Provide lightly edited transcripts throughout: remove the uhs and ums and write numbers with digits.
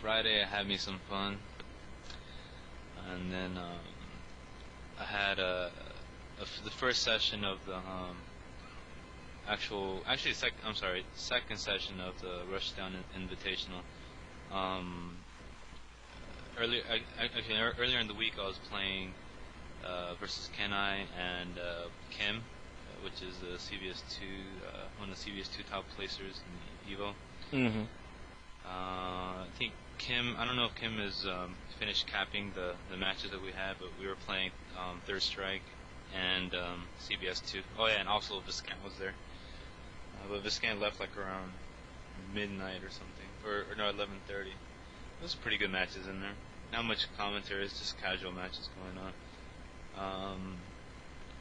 Friday I had me some fun, and then I had the first session of the second session of the Rushdown Invitational. Earlier in the week I was playing versus Kenai and Kim, which is the CVS2, one of the CVS2 top placers in EVO. Mm-hmm. I think Kim, I don't know if Kim has finished capping the matches that we had, but we were playing Third Strike and CBS2. Oh yeah, and also Viscant was there. But Viscant left like around midnight or something, or no, 11:30. It was pretty good matches in there. Not much commentary, it's just casual matches going on.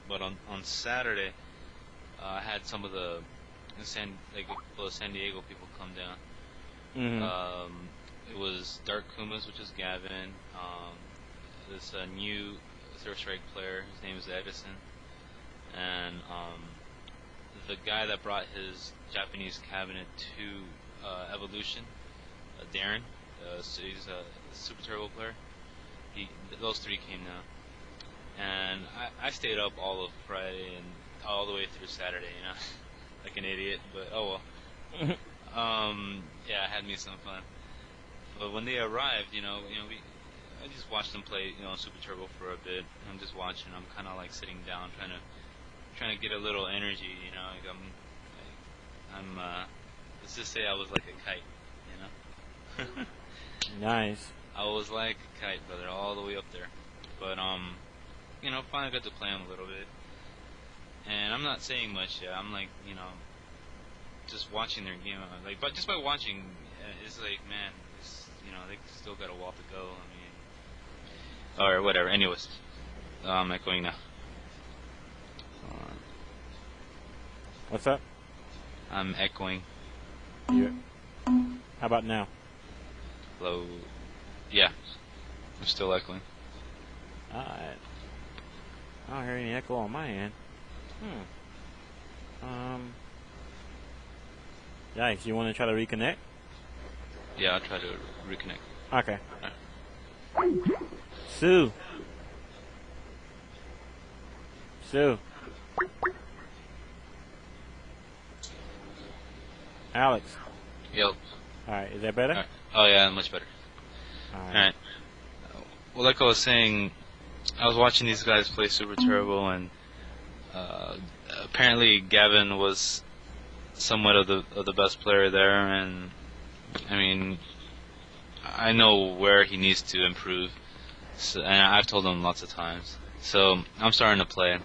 But on Saturday, I had some of the San Diego people come down. Mm-hmm. It was Dark Kumas, which is Gavin. This new Third Strike player, his name is Edison, and the guy that brought his Japanese cabinet to Evolution, Darren. So he's a Super Turbo player. Those three came down, and I stayed up all of Friday and all the way through Saturday, you know, like an idiot. But oh well. Yeah, I had me some fun. But when they arrived, I just watched them play, Super Turbo for a bit. I'm just watching. I'm kind of like sitting down, trying to get a little energy, Like let's just say I was like a kite, Nice. I was like a kite, brother, all the way up there. But finally got to play them a little bit. And I'm not saying much yet. I'm like, just watching their game, but just by watching, it's like, man, they still got a while to go. I mean, or whatever. Anyways, I'm echoing now. What's up? I'm echoing. Yeah. How about now? Hello. Yeah, I'm still echoing. Alright. I don't hear any echo on my end. Yikes, you want to try to reconnect? Yeah, I'll try to reconnect. Okay. Right. Sue. Alex. Yo. Alright, is that better? Right. Oh yeah, much better. Alright. Well, like I was saying, I was watching these guys play Super Turbo, and apparently Gavin was somewhat of the best player there, and I mean, I know where he needs to improve, and I've told him lots of times. So I'm starting to play,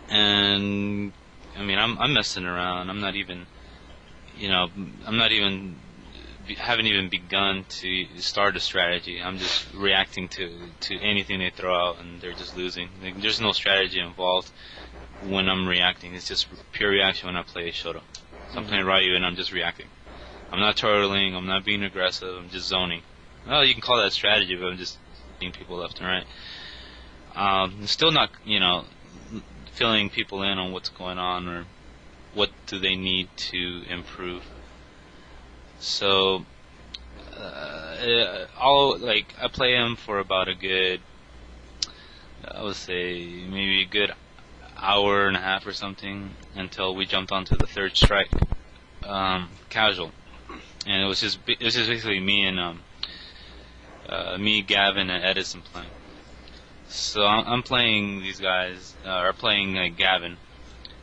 and I mean, I'm messing around. I'm not even, haven't even begun to start a strategy. I'm just reacting to anything they throw out, and they're just losing. Like, there's no strategy involved when I'm reacting. It's just pure reaction when I play Shoto. So I'm playing Ryu and I'm just reacting. I'm not turtling, I'm not being aggressive, I'm just zoning. Well, you can call that strategy, but I'm just being people left and right. I'm still not, filling people in on what's going on or what do they need to improve. So, I play him for about a good, I would say, maybe a good hour and a half or something until we jumped onto the Third Strike casual, and it was just basically me and Gavin, and Edison playing. So I'm playing these guys, or playing Gavin,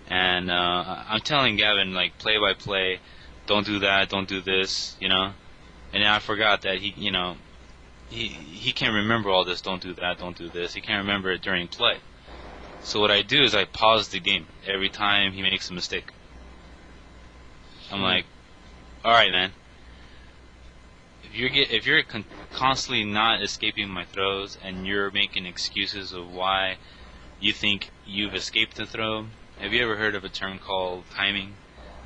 and I'm telling Gavin like play by play, don't do that, don't do this, and then I forgot that he can't remember all this. Don't do that, don't do this. He can't remember it during play. So what I do is I pause the game every time he makes a mistake. I'm like, all right, man. If you're constantly not escaping my throws and you're making excuses of why you think you've escaped the throw, have you ever heard of a term called timing?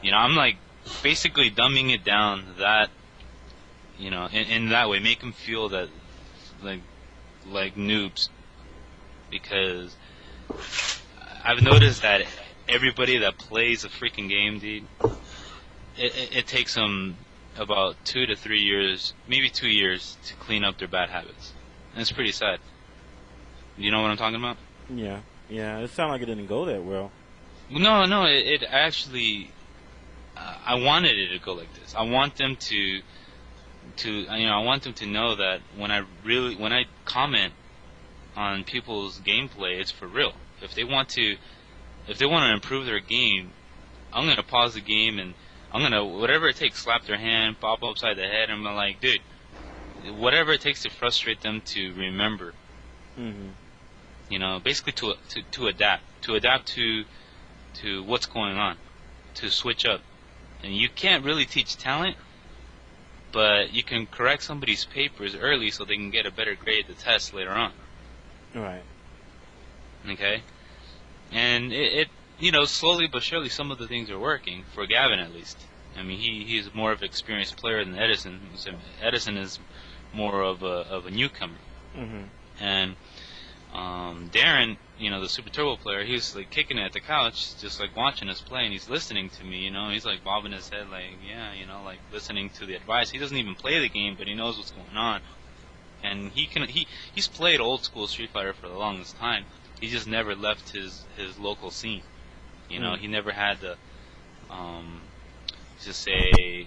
I'm like basically dumbing it down that, in that way, make them feel that like noobs, because I've noticed that everybody that plays a freaking game, dude, it takes them about 2 to 3 years, maybe 2 years, to clean up their bad habits. And it's pretty sad. You know what I'm talking about? Yeah. Yeah. It sounded like it didn't go that well. No, it actually. I wanted it to go like this. I want them to I want them to know that when I comment on people's gameplay, it's for real. If they want to improve their game, I'm gonna pause the game and I'm gonna, whatever it takes, slap their hand, pop them upside the head, and I'm like, dude, whatever it takes to frustrate them to remember. Mm-hmm. You know, basically to adapt to what's going on, to switch up. And you can't really teach talent, but you can correct somebody's papers early so they can get a better grade at the test later on. Right. Okay? And it slowly but surely some of the things are working, for Gavin at least. I mean, he's more of an experienced player than Edison. Edison is more of a newcomer. Mm-hmm. And Darren, the Super Turbo player, he's like kicking it at the couch, just like watching us play, and he's listening to me, he's like bobbing his head like, yeah, like listening to the advice. He doesn't even play the game, but he knows what's going on. And he's played old school Street Fighter for the longest time. He just never left his local scene. He never had the just say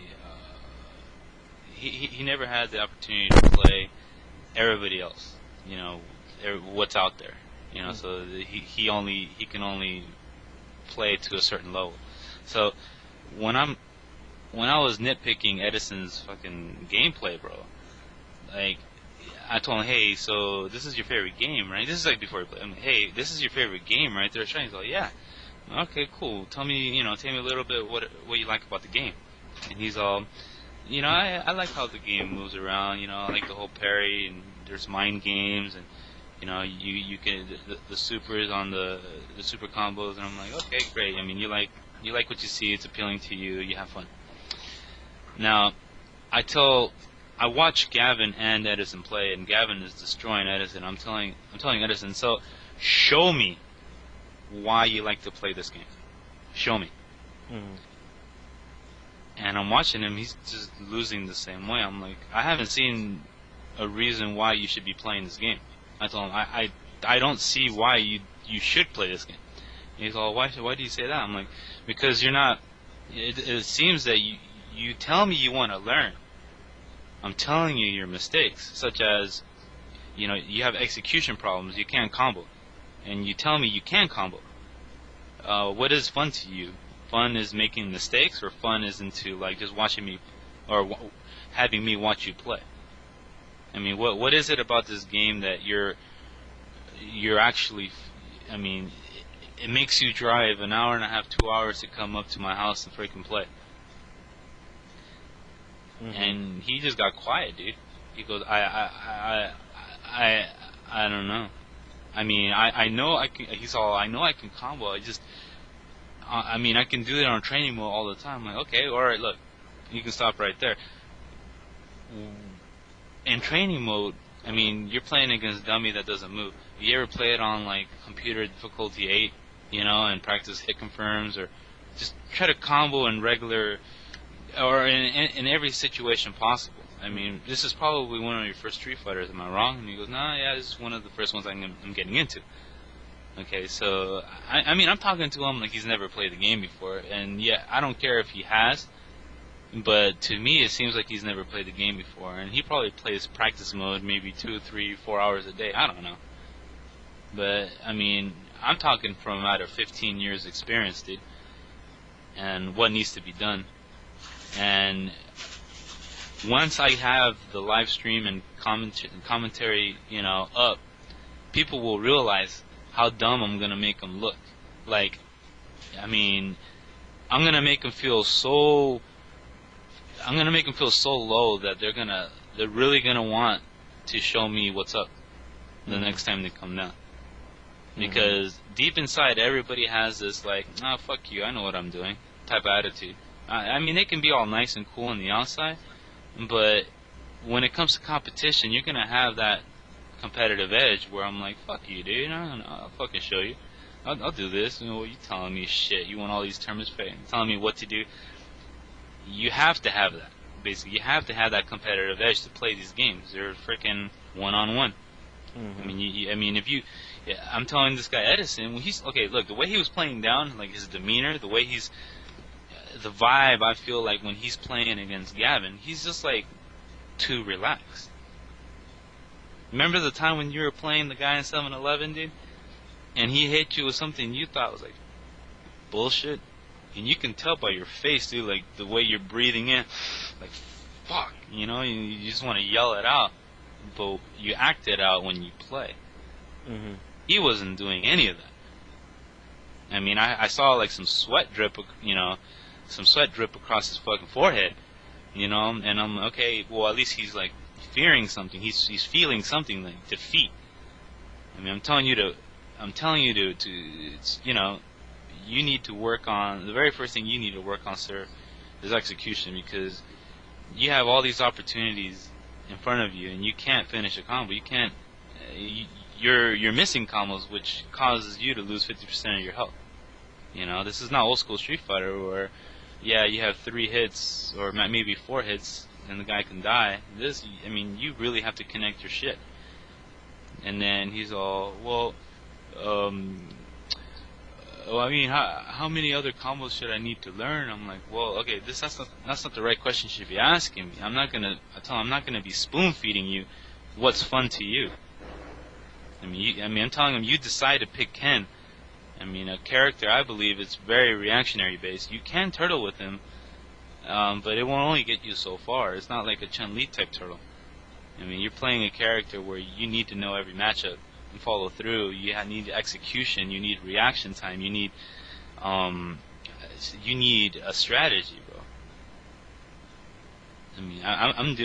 he never had the opportunity to play everybody else. What's out there. So he can only play to a certain level. So when I was nitpicking Edison's fucking gameplay, bro, like I told him, hey, so this is your favorite game, right? This is like before he played. I'm like, hey, this is your favorite game, right? They're trying. He's like, yeah. Okay, cool. Tell me a little bit what you like about the game. And he's all, I like how the game moves around. I like the whole parry, and there's mind games, and you can the supers on the super combos. And I'm like, okay, great. I mean, you like what you see. It's appealing to you. You have fun. Now, I watch Gavin and Edison play, and Gavin is destroying Edison. I'm telling Edison, so show me why you like to play this game. Show me. Mm-hmm. And I'm watching him, he's just losing the same way. I'm like, I haven't seen a reason why you should be playing this game. I told him, I don't see why you should play this game. And he's all, why do you say that? I'm like, because you're not, it seems that you tell me you want to learn. I'm telling you your mistakes, such as, you have execution problems, you can't combo. And you tell me you can combo. What is fun to you? Fun is making mistakes, or fun is into like just watching me, or having me watch you play? I mean, what is it about this game that you're actually? I mean, it makes you drive an hour and a half, 2 hours to come up to my house and freaking play. Mm-hmm. And he just got quiet, dude. He goes, I don't know. I mean, I know I can. He's all, I know I can combo. I mean, I can do it on training mode all the time. I'm like, okay, all right, look, you can stop right there. In training mode, I mean, you're playing against a dummy that doesn't move. If you ever play it on like computer difficulty 8, and practice hit confirms, or just try to combo in regular, or in every situation possible. I mean, this is probably one of your first Street Fighters, am I wrong? And he goes, nah, yeah, this is one of the first ones I'm getting into. Okay, so, I mean, I'm talking to him like he's never played the game before, and yeah, I don't care if he has, but to me it seems like he's never played the game before, and he probably plays practice mode maybe 2, 3, 4 hours a day, I don't know. But, I mean, I'm talking from out of 15 years experience, dude, and what needs to be done. And once I have the live stream and commentary, up, people will realize how dumb I'm gonna make them look. Like, I mean, I'm gonna make them feel so low that they're really gonna want to show me what's up the next time they come down. Because deep inside, everybody has this like, nah, fuck you, I know what I'm doing type of attitude. I mean, they can be all nice and cool on the outside, but when it comes to competition, you're gonna have that competitive edge where I'm like, fuck you, dude, I'll fucking show you. I'll do this. You telling me shit. You want all these terms, telling me what to do. You have to have that. basically. You have to have that competitive edge to play these games. They're freaking one-on-one. Mm-hmm. I mean, if you, yeah, I'm telling this guy Edison, when he's okay. Look, the way he was playing down, like his demeanor, the way he's, the vibe. I feel like when he's playing against Gavin, he's just like too relaxed. Remember the time when you were playing the guy in 7-Eleven, dude, and he hit you with something you thought was like bullshit, and you can tell by your face, dude, like the way you're breathing in, like fuck, you just want to yell it out, but you act it out when you play. Mm-hmm. He wasn't doing any of that. I mean, I saw like some sweat drip across his fucking forehead, and I'm okay. Well, at least he's like fearing something. He's feeling something like defeat. I mean, I'm telling you to, it's, you need to work on, the very first thing you need to work on, sir, is execution, because you have all these opportunities in front of you, and you can't finish a combo. You can't. You're missing combos, which causes you to lose 50% of your health. This is not old school Street Fighter where, yeah, you have 3 hits or maybe 4 hits and the guy can die. This, I mean, you really have to connect your shit. And then he's all, well, I mean, how many other combos should I need to learn? I'm like, well, okay, that's not the right question you should be asking me. I'm not gonna be spoon feeding you what's fun to you. I'm telling him, you decide to pick Ken. I mean, a character, I believe, it's very reactionary based. You can turtle with him, but it won't only get you so far. It's not like a Chun-Li type turtle. I mean, you're playing a character where you need to know every matchup and follow through. You need execution. You need reaction time. You need a strategy, bro. I mean,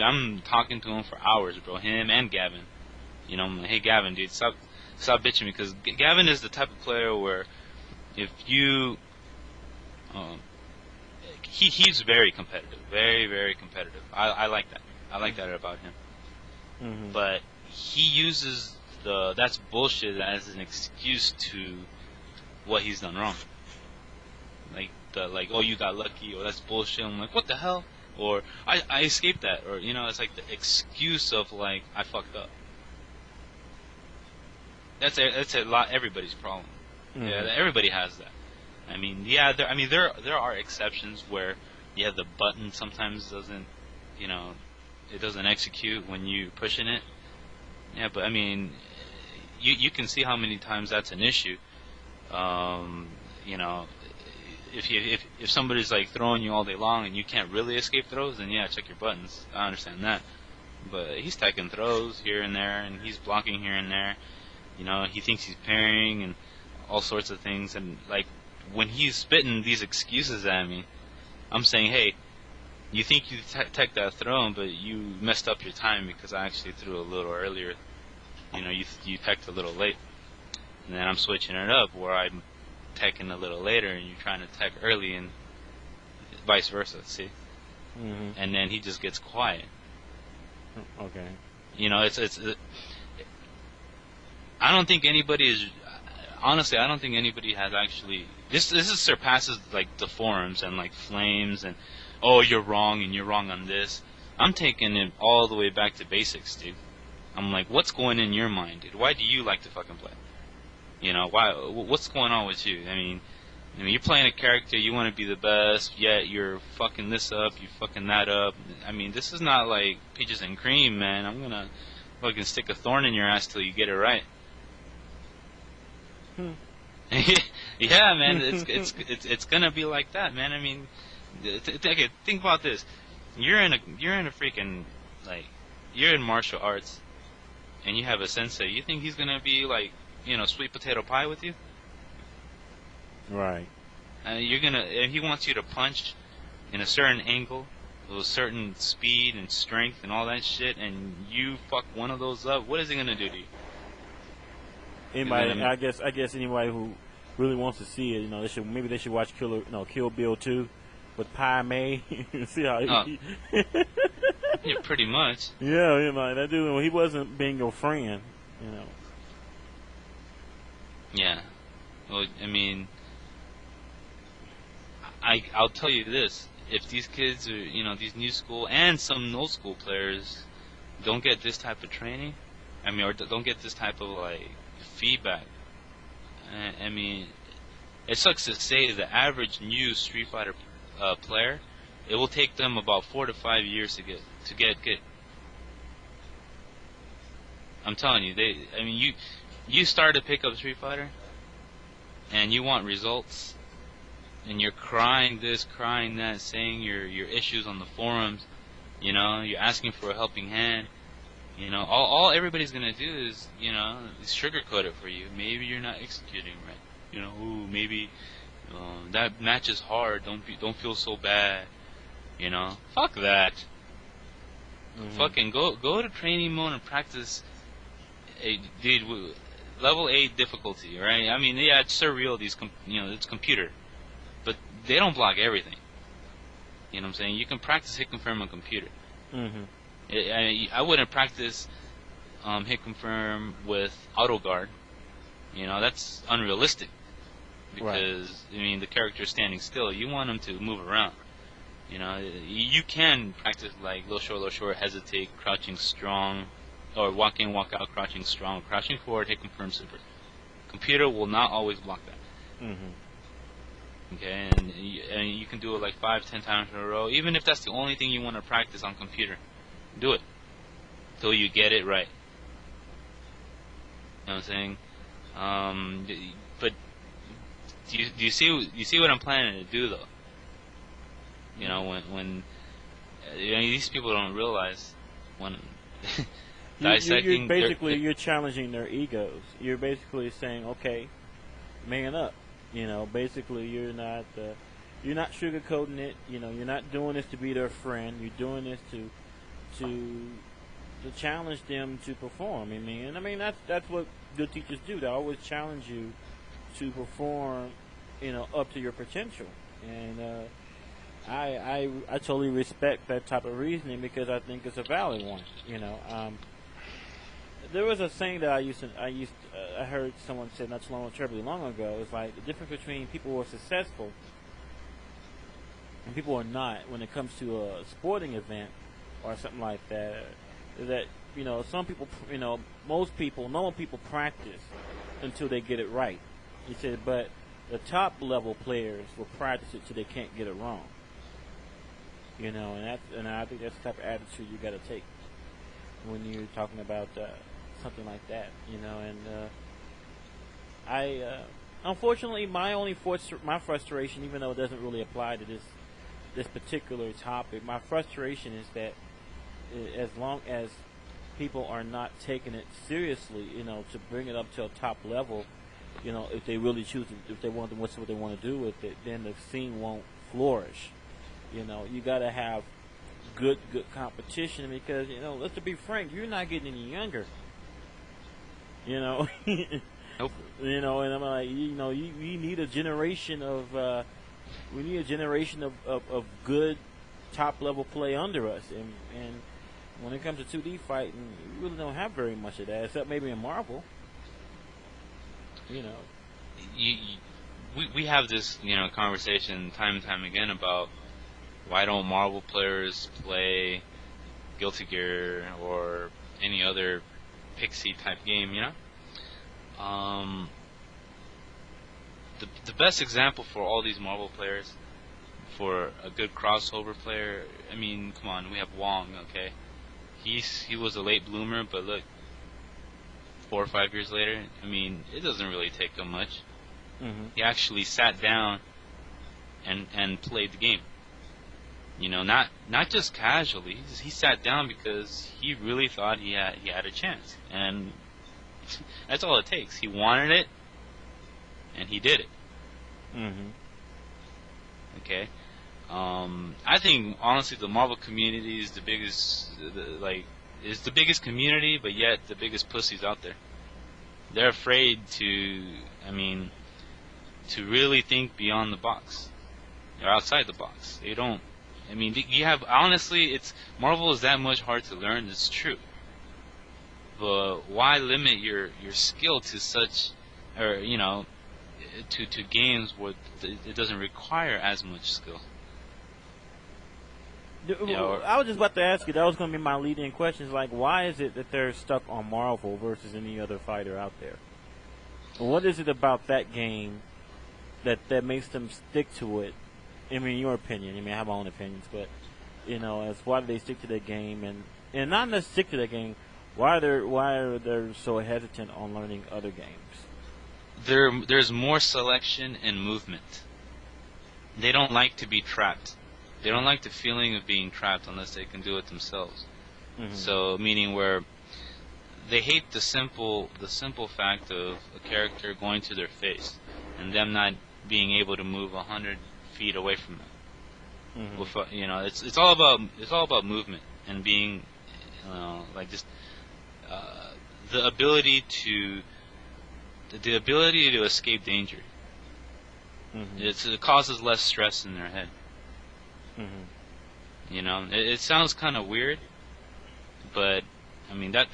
I'm talking to him for hours, bro. Him and Gavin. I'm like, hey, Gavin, dude, stop bitching, because Gavin is the type of player where if you, he's very competitive, very, very competitive. I like that. I like that about him. Mm-hmm. But he uses that's bullshit as an excuse to what he's done wrong. Like, oh, you got lucky, or that's bullshit. I'm like, what the hell? Or I escaped that, or it's like the excuse of like, I fucked up. That's a lot. Everybody's problem. Mm-hmm. Yeah, everybody has that. I mean, yeah. There are exceptions where, yeah, the button sometimes doesn't, it doesn't execute when you pushing it. Yeah, but I mean, you can see how many times that's an issue. If somebody's like throwing you all day long and you can't really escape throws, then yeah, check your buttons. I understand that. But he's taking throws here and there, and he's blocking here and there. He thinks he's parrying and all sorts of things. And, like, when he's spitting these excuses at me, I'm saying, hey, you think you tech that throw, but you messed up your time because I actually threw a little earlier. You teched a little late. And then I'm switching it up where I'm teching a little later and you're trying to tech early, and vice versa, see? Mm-hmm. And then he just gets quiet. Okay. I don't think anybody is. Honestly, I don't think anybody has actually. This surpasses like the forums and like flames and, oh, you're wrong and you're wrong on this. I'm taking it all the way back to basics, dude. I'm like, what's going in your mind, dude? Why do you like to fucking play? Why? What's going on with you? I mean, you're playing a character, you want to be the best, yet you're fucking this up, you fucking that up. I mean, this is not like peaches and cream, man. I'm gonna fucking stick a thorn in your ass till you get it right. Yeah, man, it's gonna be like that, man. I mean, okay, think about this. You're in a freaking, like, you're in martial arts, and you have a sensei. You think he's gonna be like, sweet potato pie with you? Right. And he wants you to punch in a certain angle, with a certain speed and strength and all that shit, and you fuck one of those up. What is he gonna do to you? Anybody, I guess anybody who really wants to see it, they should watch Kill Bill 2 with Pai Mei. See how he yeah, pretty much. Yeah, that dude, he wasn't being your friend, Yeah. Well, I mean, I'll tell you this: if these kids are, these new school and some old school players don't get this type of training, or don't get this type of like feedback. I mean, it sucks to say the average new Street Fighter player, it will take them about 4 to 5 years to get good. I'm telling you, you start to pick up Street Fighter, and you want results, and you're crying this, crying that, saying your issues on the forums, you're asking for a helping hand. All everybody's gonna do is, sugarcoat it for you. Maybe you're not executing right. Ooh, maybe that match is hard. Don't feel so bad. Fuck that. Fucking go to training mode and practice. Dude, level 8 difficulty, right? I mean, yeah, it's surreal. It's computer, but they don't block everything. You know what I'm saying? You can practice hit confirm on computer. I wouldn't practice hit confirm with auto guard. That's unrealistic because right. The character is standing still. You want him to move around. You can practice like low short, hesitate, crouching strong, or walk in, walk out, crouching strong, crouching forward, hit confirm super. Computer will not always block that. Okay, and you can do it like 5-10 times in a row, even if that's the only thing you want to practice on computer. Do it till you get it right. You know what I'm saying? But do you see what I'm planning to do though? When these people don't realize when dissecting. You're challenging their egos. You're basically saying, okay, man up. Basically you're not sugarcoating it. You're not doing this to be their friend. You're doing this to challenge them to perform. That's what good teachers do. They always challenge you to perform, up to your potential. And I totally respect that type of reasoning because I think it's a valid one. There was a saying that I heard someone say not too terribly long ago. It's like the difference between people who are successful and people who are not when it comes to a sporting event or something like that. That some people, most people, normal people practice until they get it right. He said, but the top level players will practice it till they can't get it wrong. And I think that's the type of attitude you got to take when you're talking about something like that. I unfortunately my frustration, even though it doesn't really apply to this particular topic, my frustration is that as long as people are not taking it seriously, to bring it up to a top level, if they really choose, if they want to, what's what they want to do with it, then the scene won't flourish. You got to have good competition because let's be frank, you're not getting any younger. Nope. And I'm like, we need a generation of good top level play under us, and when it comes to 2D fighting, we really don't have very much of that, except maybe in Marvel. We have this conversation time and time again about why don't Marvel players play Guilty Gear or any other pixie type game, the best example for all these Marvel players, for a good crossover player, come on, we have Wong, okay? He was a late bloomer, but look, 4 or 5 years later, it doesn't really take him much. He actually sat down and played the game. Not just casually. He sat down because he really thought he had a chance, and that's all it takes. He wanted it, and he did it. Okay. I think honestly, the Marvel community is the biggest community, but yet the biggest pussies out there. They're afraid to really think beyond the box. They're outside the box. They don't. You have, honestly, Marvel is that much hard to learn. It's true, but why limit your skill to such, or to games where it doesn't require as much skill? I was just about to ask you. That was going to be my lead-in question. Like, why is it that they're stuck on Marvel versus any other fighter out there? What is it about that game that makes them stick to it? I mean, your opinion. I mean, I have my own opinions, but as why do they stick to that game and not just stick to that game? Why are they so hesitant on learning other games? There's more selection and movement. They don't like to be trapped. They don't like the feeling of being trapped unless they can do it themselves. Mm-hmm. So, meaning where they hate the simple fact of a character going to their face and them not being able to move 100 feet away from them. Mm-hmm. With, it's all about movement and being, like just the ability to escape danger. Mm-hmm. It causes less stress in their head. Mm-hmm. It sounds kind of weird, but I mean that's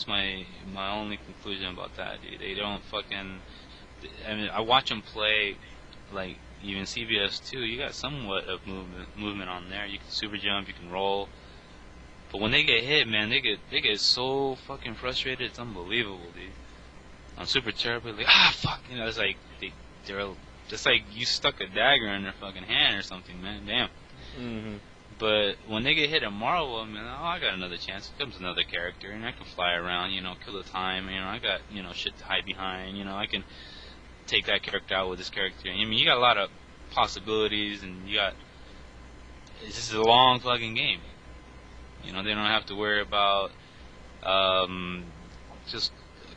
my only conclusion about that. Dude. They don't fucking. I mean, I watch them play, like even CBS 2. You got somewhat of movement on there. You can super jump, you can roll, but when they get hit, man, they get so fucking frustrated. It's unbelievable, dude. I'm super terrible. Like fuck, it's like they're just like you stuck a dagger in their fucking hand or something, man. Damn. Mm-hmm. But when they get hit at Marvel, I mean, I got another chance. Here comes another character, and I can fly around, kill the time. I got shit to hide behind. I can take that character out with this character. I mean, you got a lot of possibilities, and it's just a long fucking game. They don't have to worry about just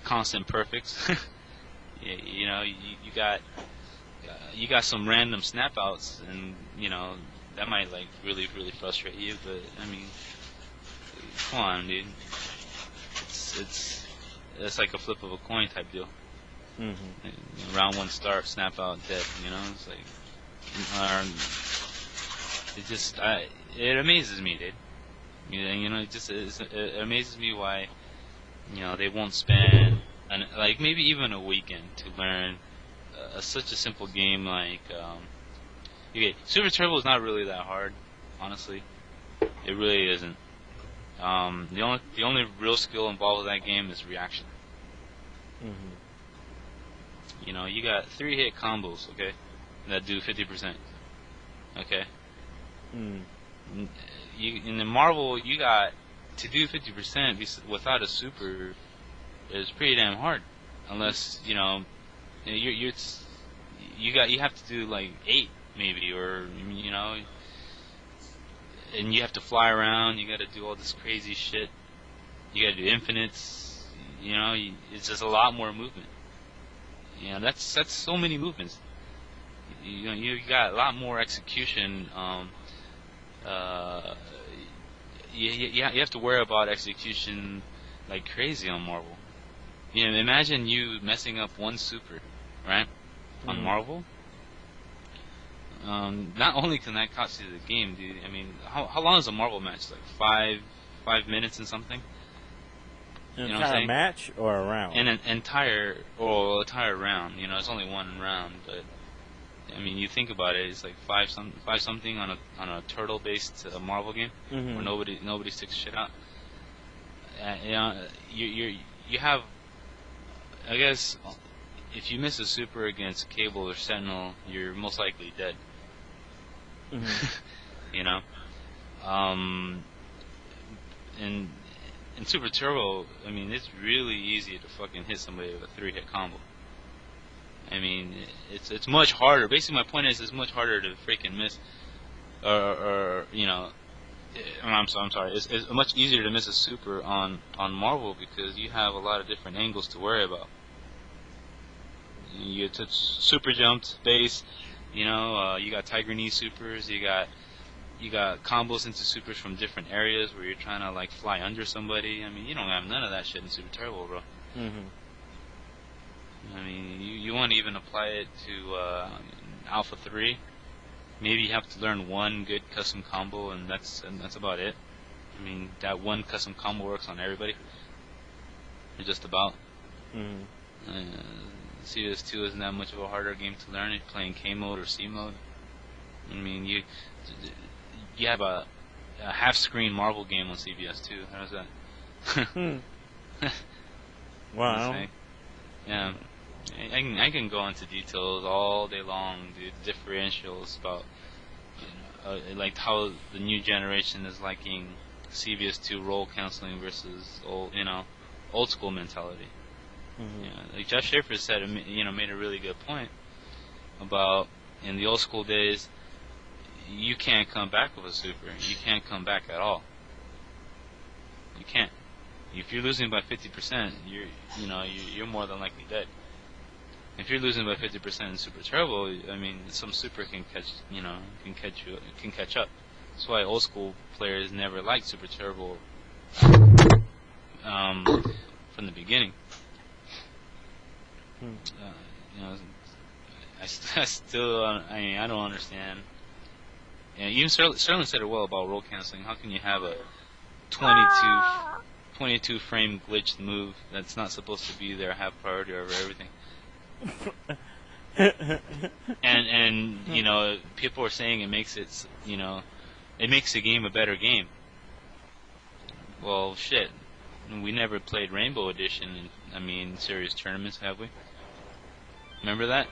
constant perfects. You got some random snap outs, and that might like really frustrate you. But I mean, come on, dude. It's like a flip of a coin type deal. Mm-hmm. Round one start, snap out, dead. It's like it amazes me, dude. It amazes me why they won't spend like maybe even a weekend to learn such a simple game like okay, Super Turbo is not really that hard, honestly. It really isn't. The only real skill involved with that game is reaction. Mm-hmm. You got 3-hit combos, okay, that do 50%. Okay. Mm. In the Marvel, you got to do 50% without a super is pretty damn hard, unless you have to do like 8 maybe, or and you have to fly around. You got to do all this crazy shit. You got to do infinites. It's just a lot more movement. That's so many movements. You got a lot more execution. You have to worry about execution like crazy on Marvel. Imagine you messing up one super, right? On Marvel. Not only can that cost you the game, dude. I mean, how long is a Marvel match? Like 5 minutes and something. An entire match or a round? An entire round. It's only one round, but I mean, you think about it. It's like five something on a turtle-based Marvel game where nobody sticks shit out. You have, I guess, if you miss a super against Cable or Sentinel, you're most likely dead. In Super Turbo, I mean, it's really easy to fucking hit somebody with a 3-hit combo. I mean, it's much harder. Basically, my point is, it's much harder to freaking miss, I'm sorry. It's much easier to miss a super on Marvel because you have a lot of different angles to worry about. You get super jumped, base. You got Tiger Knee supers. You got combos into supers from different areas where you're trying to like fly under somebody. I mean, you don't have none of that shit in Super Turbo, bro. I mean, you want to even apply it to Alpha 3. Maybe you have to learn one good custom combo, and that's about it. I mean, that one custom combo works on everybody. Or just about. CS2 isn't that much of a harder game to learn if you're playing K mode or C mode. I mean, you have a half-screen Marvel game on CBS too. How's that? Wow. Yeah, I can go into details all day long, dude. Differentials about like how the new generation is liking CBS2 role counseling versus old school mentality. Mm-hmm. Yeah, like Jeff Schaefer said, made a really good point about in the old school days, you can't come back with a super. You can't come back at all. You can't. If you're losing by 50%, you're more than likely dead. If you're losing by 50% in Super Turbo, I mean, some super can catch up. That's why old school players never liked Super Turbo from the beginning. I still, I don't understand. Yeah, even Sterling said it well about roll canceling. How can you have a 22 frame glitched move that's not supposed to be there, have priority over everything? and people are saying it makes the game a better game. Well, shit, we never played Rainbow Edition in serious tournaments, have we? Remember that?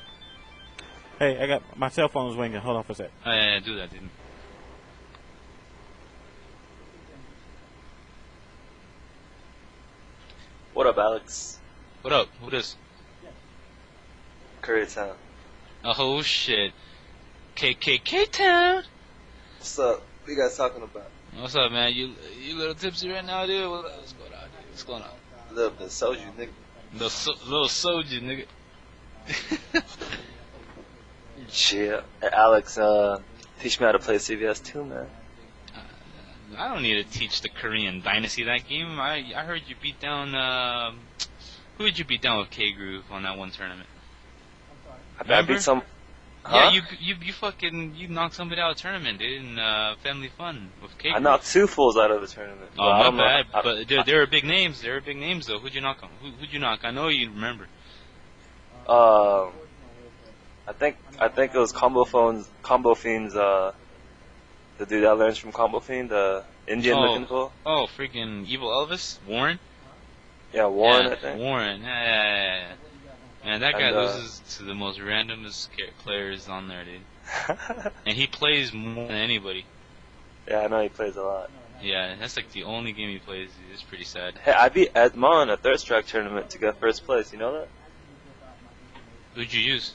Hey, I got my cell phone is ringing. Hold on for a sec. Oh, yeah, do that, dude. What up, Alex? What up? Who this? Koreatown. Oh shit. KKK Town. What's up? What you guys talking about? What's up, man? You little tipsy right now, dude? What's going on, dude? What's going on? A little bit soju, nigga. Little soju, nigga. Yeah. Hey, Alex, teach me how to play CVS too, man. I don't need to teach the Korean Dynasty that game. I heard you beat down, who did you beat down with K-Groove on that one tournament? I beat some... Huh? Yeah, you knocked somebody out of the tournament, dude, in Family Fun with K-Groove. I knocked 2 fools out of the tournament. Oh, my bad. But there are big names. There are big names, though. Who'd you knock on? Who'd you knock? I know you remember. I think it was Combo Fiends, the dude that learns from Combo Fiend, the Indian looking fool. Oh, freaking Evil Elvis? Warren? Yeah, Warren, I think. Warren, yeah. Man, that guy loses to the most randomest players on there, dude. And he plays more than anybody. Yeah, I know he plays a lot. Yeah, that's like the only game he plays. It's pretty sad. Hey, I beat Edmond in a third strike tournament to get first place. You know that? Who'd you use?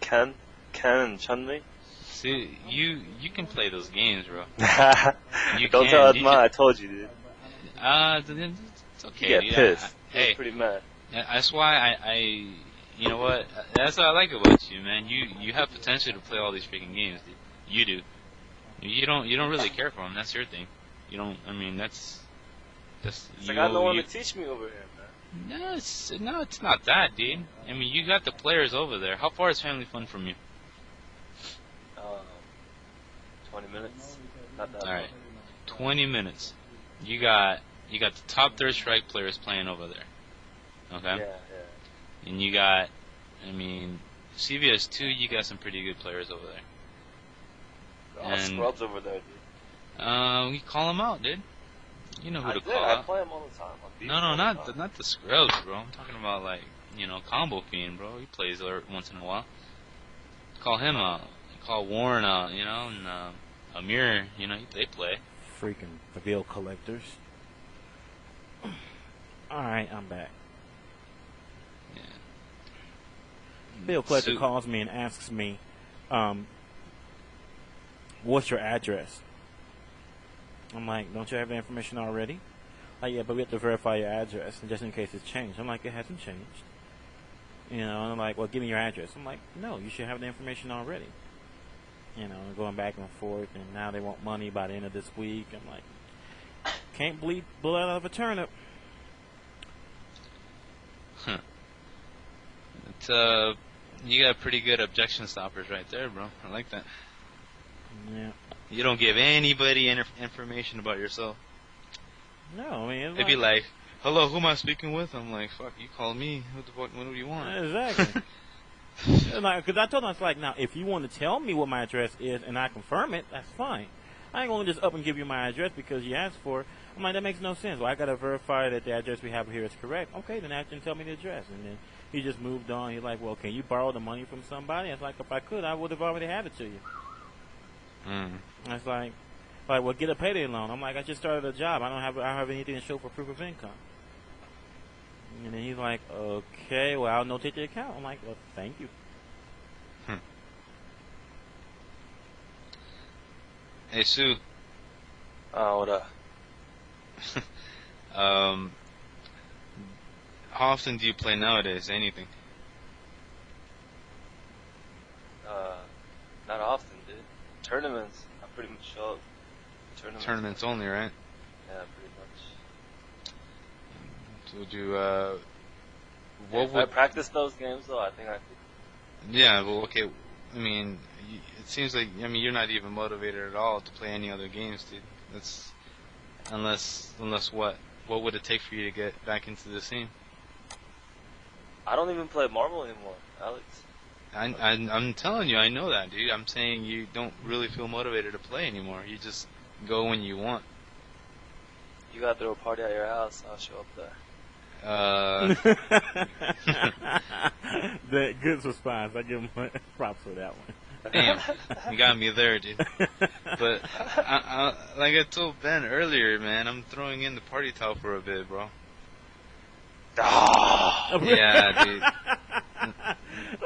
Ken and Chun-Li. See, you can play those games, bro. Don't tell Edmond I told you, dude. It's okay. You get pissed. Hey, pretty mad. That's why you know what? That's what I like about you, man. You have potential to play all these freaking games, dude. You do. You don't really care for them. That's your thing. You don't. I mean, that's. It's like I got no one to teach me over here, man. No, it's not that, dude. I mean, you got the players over there. How far is Family Fun from you? 20 minutes. Not that. All right, 20 minutes. You got the top third strike players playing over there. Okay. Yeah. And you got, CVS2. You got some pretty good players over there. And scrubs over there, dude. We call them out, dude. You know who to call I out. play them all the time. No, not the scrubs, bro. I'm talking about Combo Fiend, bro. He plays once in a while. Call him out. Call Warren out, and Amir, they play. Freaking bill collectors. Alright, I'm back. Yeah. Bill collector calls me and asks me, what's your address? I'm like, don't you have the information already? Like, yeah, but we have to verify your address, and just in case it's changed. I'm like, it hasn't changed. And I'm like, well, give me your address. I'm like, no, you should have the information already. Going back and forth, and now they want money by the end of this week. I'm like, can't bleed blood out of a turnip. Huh. You got pretty good objection stoppers right there, bro. I like that. Yeah. You don't give anybody information about yourself. No, it'd be like, hello, who am I speaking with? I'm like, fuck, you call me. What do you want? Exactly. Because I told him, I was like, now, if you want to tell me what my address is and I confirm it, that's fine. I ain't going to just up and give you my address because you asked for it. I'm like, that makes no sense. Well, I got to verify that the address we have here is correct. Okay, then ask and tell me the address. And then he just moved on. He's like, well, can you borrow the money from somebody? I was like, if I could, I would have already had it to you. I was like, well, get a payday loan. I'm like, I just started a job. I don't have anything to show for proof of income. And then he's like, okay, well, I'll notate the account. I'm like, well, thank you. Hey, Sue. What up? How often do you play nowadays? Anything? Not often, dude. Tournaments, I pretty much show up. Tournaments only, right? Yeah, pretty much. So would you, If I practice those games, though, I think I could. Yeah, well, okay. I mean, it seems like, I mean, you're not even motivated at all to play any other games, dude. That's, unless what? What would it take for you to get back into the scene? I don't even play Marvel anymore, Alex. I'm telling you, I know that, dude. I'm saying you don't really feel motivated to play anymore. You just go when you want. You gotta throw a party at your house, I'll show up there. The good response. I give him props for that one. Damn, you got me there, dude. But like I told Ben earlier, man, I'm throwing in the party towel for a bit, bro. Yeah, dude.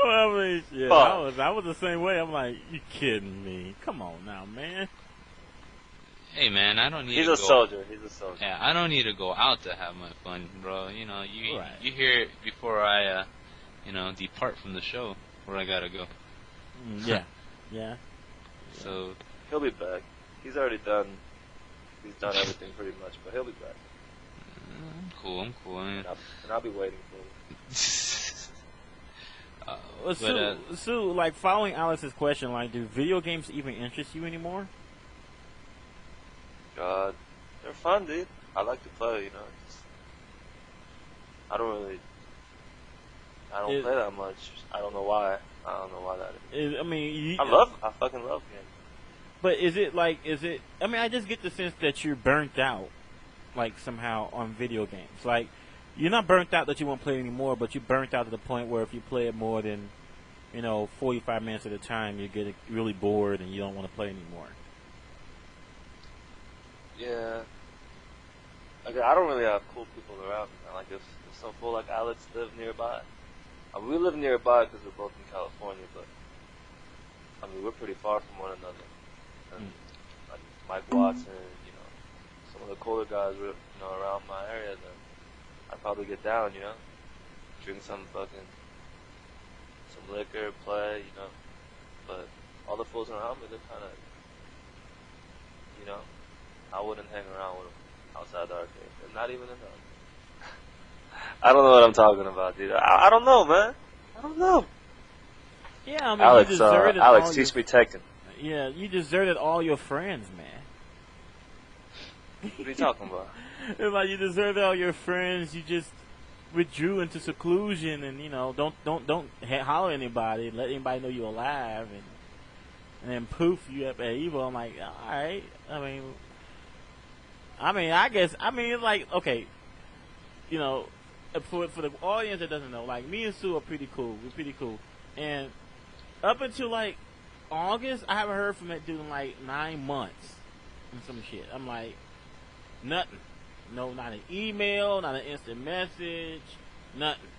Well, I mean, yeah, I was the same way. I'm like, you kidding me? Come on now, man. Hey, man, I don't need. He's a soldier. He's a soldier. Yeah, I don't need to go out to have my fun, bro. You know, you hear it before I, depart from the show where I gotta go. Yeah, yeah. So he'll be back. He's already done. He's done everything pretty much, but he'll be back. I'm cool. And I'll be waiting for him. Sue, like following Alex's question, like, do video games even interest you anymore? God, they're fun, dude. I like to play, I don't play that much. I don't know why. I don't know why that is. I mean, I fucking love games. But I mean, I just get the sense that you're burnt out, like, somehow on video games. Like, you're not burnt out that you won't play anymore, but you're burnt out to the point where if you play it more than, 45 minutes at a time, you get really bored and you don't want to play anymore. Yeah. Like, I don't really have cool people around me. Like, if some fool like Alex lived nearby. We live nearby because we're both in California, but, I mean, we're pretty far from one another. And, like, Mike Watson, some of the cooler guys were, around my area, then I'd probably get down, drink some liquor, play, but all the fools around me, they're kind of, I wouldn't hang around with them outside the arcade. They're not even in the arcade. I don't know what I'm talking about, dude. I don't know, man. I don't know. Yeah, I mean, Alex, teach me Tekken. Yeah, you deserted all your friends, man. What are you talking about? It's like you deserted all your friends. You just withdrew into seclusion, and don't holler at anybody. Let anybody know you're alive, and then poof, you up at EVO. I'm like, all right. I mean, I guess. I mean, it's like, okay, for the audience that doesn't know, like, me and Sue are pretty cool. We're pretty cool, and up until like August, I haven't heard from that dude in like 9 months and some shit. I'm like, nothing. No, not an email, not an instant message, nothing.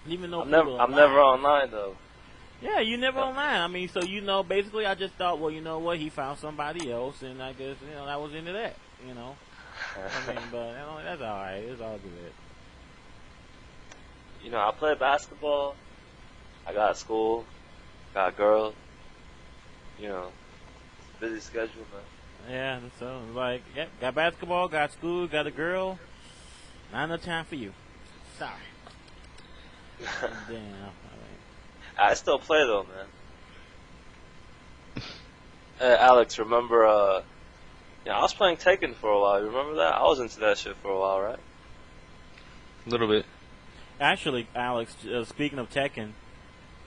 Even though I'm never online though. Yeah, you never online. I mean, so basically, I just thought, well, you know what? He found somebody else, and I guess that was into that. I mean, but that's all right. It's all good. I play basketball. I got school, got girls. Busy schedule, man. Yeah, so like, yep, got basketball, got school, got a girl. Not enough time for you. Sorry. Damn. I still play though, man. Hey, Alex, remember? I was playing Tekken for a while. You remember that? I was into that shit for a while, right? A little bit. Actually, Alex, speaking of Tekken,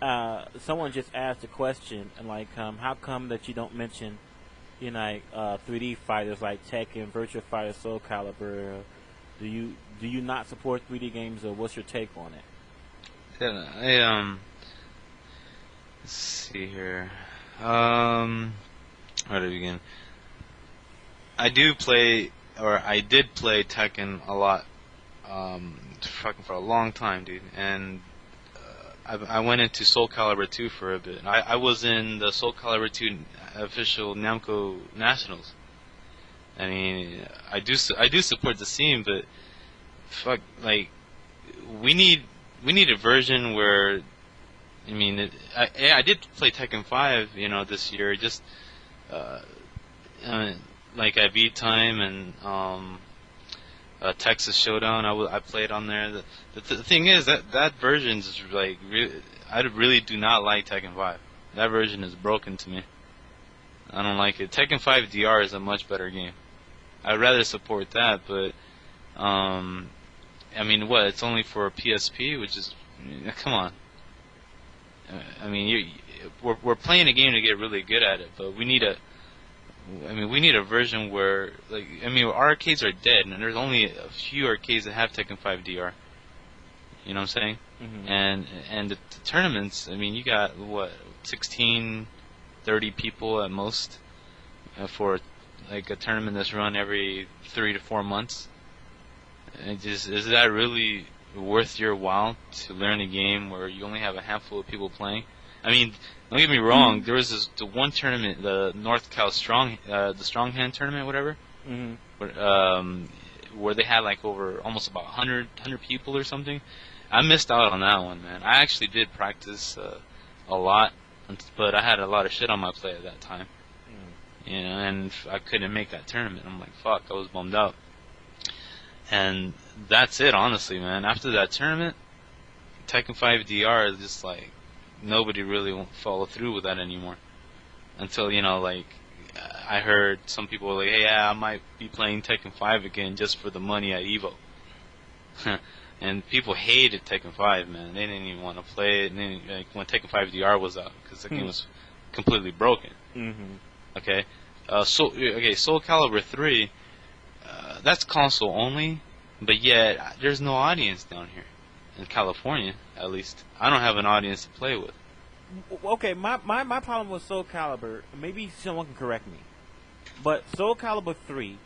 someone just asked a question, and like, how come that you don't mention, 3D fighters like Tekken, Virtua Fighter, Soul Calibur? Do you not support 3D games, or what's your take on it? Yeah, let's see here. Where to begin? I did play Tekken a lot, fucking for a long time, dude. And I went into Soul Calibur 2 for a bit. I was in the Soul Calibur 2 official Namco Nationals. I mean, I do support the scene, but fuck, like, we need a version where, I mean, I did play Tekken 5, this year, just like at V-Time and Texas Showdown. I played on there. The thing is that version is like I really do not like Tekken 5. That version is broken to me. I don't like it. Tekken 5 DR is a much better game. I'd rather support that, but I mean, what? It's only for PSP, which is, come on. I mean, we're playing a game to get really good at it, but we need a version where, like, arcades are dead, and there's only a few arcades that have Tekken 5 DR. You know what I'm saying? Mm-hmm. And the tournaments, I mean, you got, 16, 30 people at most for, like, a tournament that's run every 3 to 4 months. Is that really worth your while to learn a game where you only have a handful of people playing? I mean, don't get me wrong. There was the one tournament, the North Cal the Strong Hand tournament, whatever, where they had like almost about 100 people or something. I missed out on that one, man. I actually did practice a lot, but I had a lot of shit on my plate at that time, and I couldn't make that tournament. I'm like, fuck, I was bummed out. And that's it, honestly, man. After that tournament, Tekken 5 DR is just like, nobody really won't follow through with that anymore. Until, like, I heard some people were like, hey, yeah, I might be playing Tekken 5 again just for the money at EVO. And people hated Tekken 5, man. They didn't even want to play it. And then, like, when Tekken 5 DR was out, because the game was completely broken. Okay? Soul Calibur 3, that's console only, but yet there's no audience down here. In California, at least. I don't have an audience to play with. Okay, my problem with Soul Calibur, maybe someone can correct me, but Soul Calibur 3,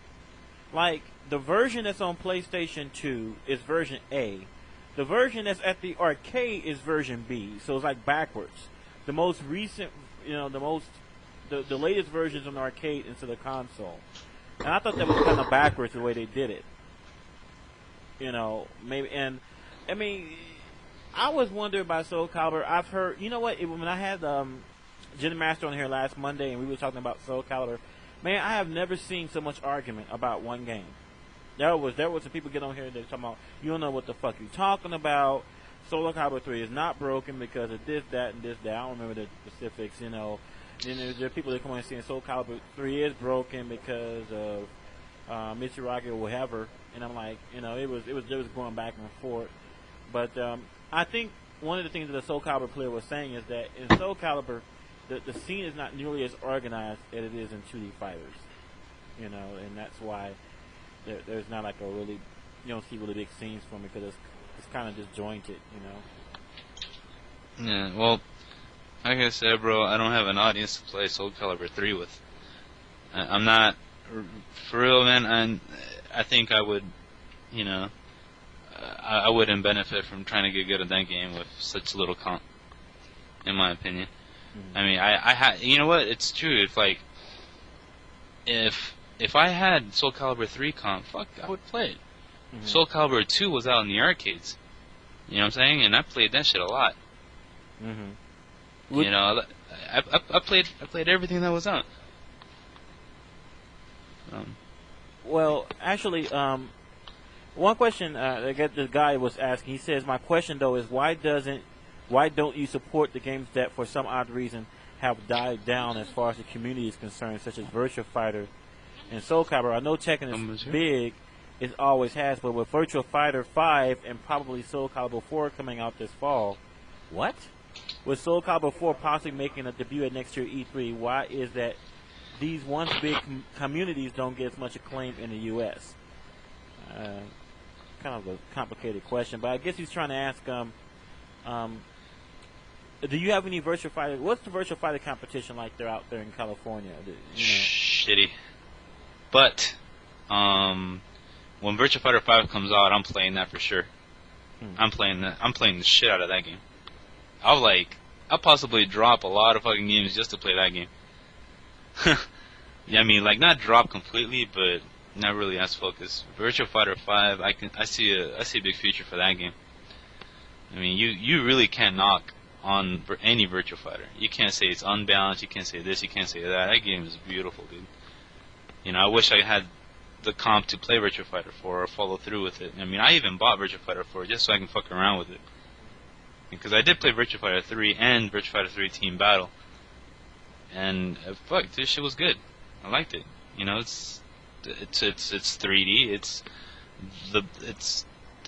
like, the version that's on PlayStation 2 is version A. The version that's at the arcade is version B, so it's like backwards. The most recent, the latest versions on the arcade into the console. And I thought that was kind of backwards the way they did it. Maybe, and I mean, I was wondering about Soul Calibur. I've heard, when I had Jen Master on here last Monday and we were talking about Soul Calibur, man, I have never seen so much argument about one game. There was some people get on here that are talking about, you don't know what the fuck you're talking about. Soul Calibur 3 is not broken because of this, that, and this, that. I don't remember the specifics, Then there are people that come on and saying Soul Calibur 3 is broken because of Mitsuragi or whatever. And I'm like, it was going back and forth. But I think one of the things that the Soul Calibur player was saying is that in Soul Calibur, the scene is not nearly as organized as it is in 2D fighters. And that's why there's not like a really, you don't see really big scenes from it because it's kind of disjointed, Yeah, well, like I said, bro, I don't have an audience to play Soul Calibur 3 with. I'm not, for real, man, and I think I would, I wouldn't benefit from trying to get good at that game with such little comp, in my opinion. I mean, you know what? It's true. If like, if I had Soul Calibur 3 comp, fuck, I would play it. Soul Calibur 2 was out in the arcades. You know what I'm saying? And I played that shit a lot. I played everything that was out. Well, actually, one question the guy was asking. He says, "My question though is why don't you support the games that for some odd reason have died down as far as the community is concerned, such as Virtua Fighter and Soul Calibur? I know Tekken is big, it always has, but with Virtua Fighter 5 and probably Soul Calibur 4 coming out this fall, what? with SoCal before possibly making a debut at next year E3, why is that these once big communities don't get as much acclaim in the U.S.? Kind of a complicated question, but I guess he's trying to ask, do you have any virtual fighter? What's the virtual fighter competition like out there in California? Shitty. But when Virtua Fighter 5 comes out, I'm playing that for sure. I'm playing the shit out of that game. I'll possibly drop a lot of fucking games just to play that game. Yeah, I mean, like, not drop completely, but not really as focused. Virtua Fighter 5, I see a big future for that game. I mean, you really can't knock on any Virtua Fighter. You can't say it's unbalanced. You can't say this. You can't say that. That game is beautiful, dude. You know, I wish I had the comp to play Virtua Fighter 4 or follow through with it. I mean, I even bought Virtua Fighter 4 just so I can fuck around with it. Because I did play Virtua Fighter 3 and Virtua Fighter 3 Team Battle. And fuck, this shit was good. I liked it. You know, it's 3D.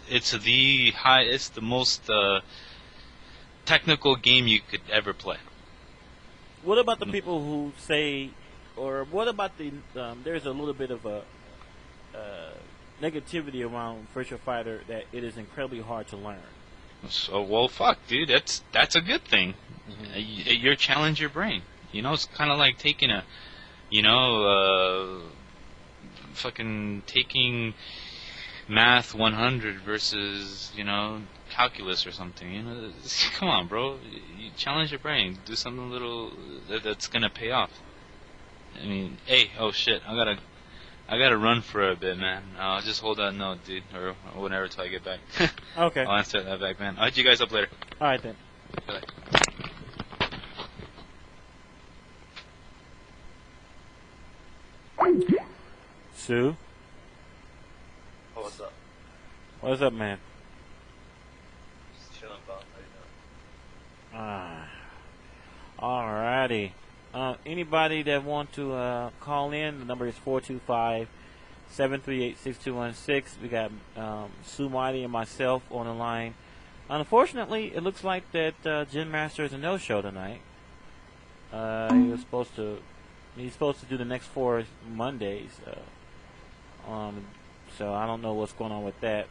It's the most technical game you could ever play. What about the people who say, or what about there's a little bit of a negativity around Virtua Fighter that it is incredibly hard to learn? So, well, fuck, dude, that's a good thing. You challenge your brain. You know, it's kind of like taking fucking taking math 100 versus, calculus or something. You know, come on, bro. You challenge your brain. Do something little that's gonna pay off. I mean, hey, oh shit, I gotta run for a bit, man. I'll just hold that note, dude, or whenever till I get back. Okay. I'll answer that back, man. I'll hit you guys up later. All right then. Bye. Sue? Oh, what's up? What's up, man? Just chilling, Bob. How you Alrighty. Anybody that want to call in, the number is 425-738-6216. We got SooMighty and myself on the line. Unfortunately, it looks like that Gin Master is a no-show tonight. He's supposed to do the next 4 Mondays. So I don't know what's going on with that.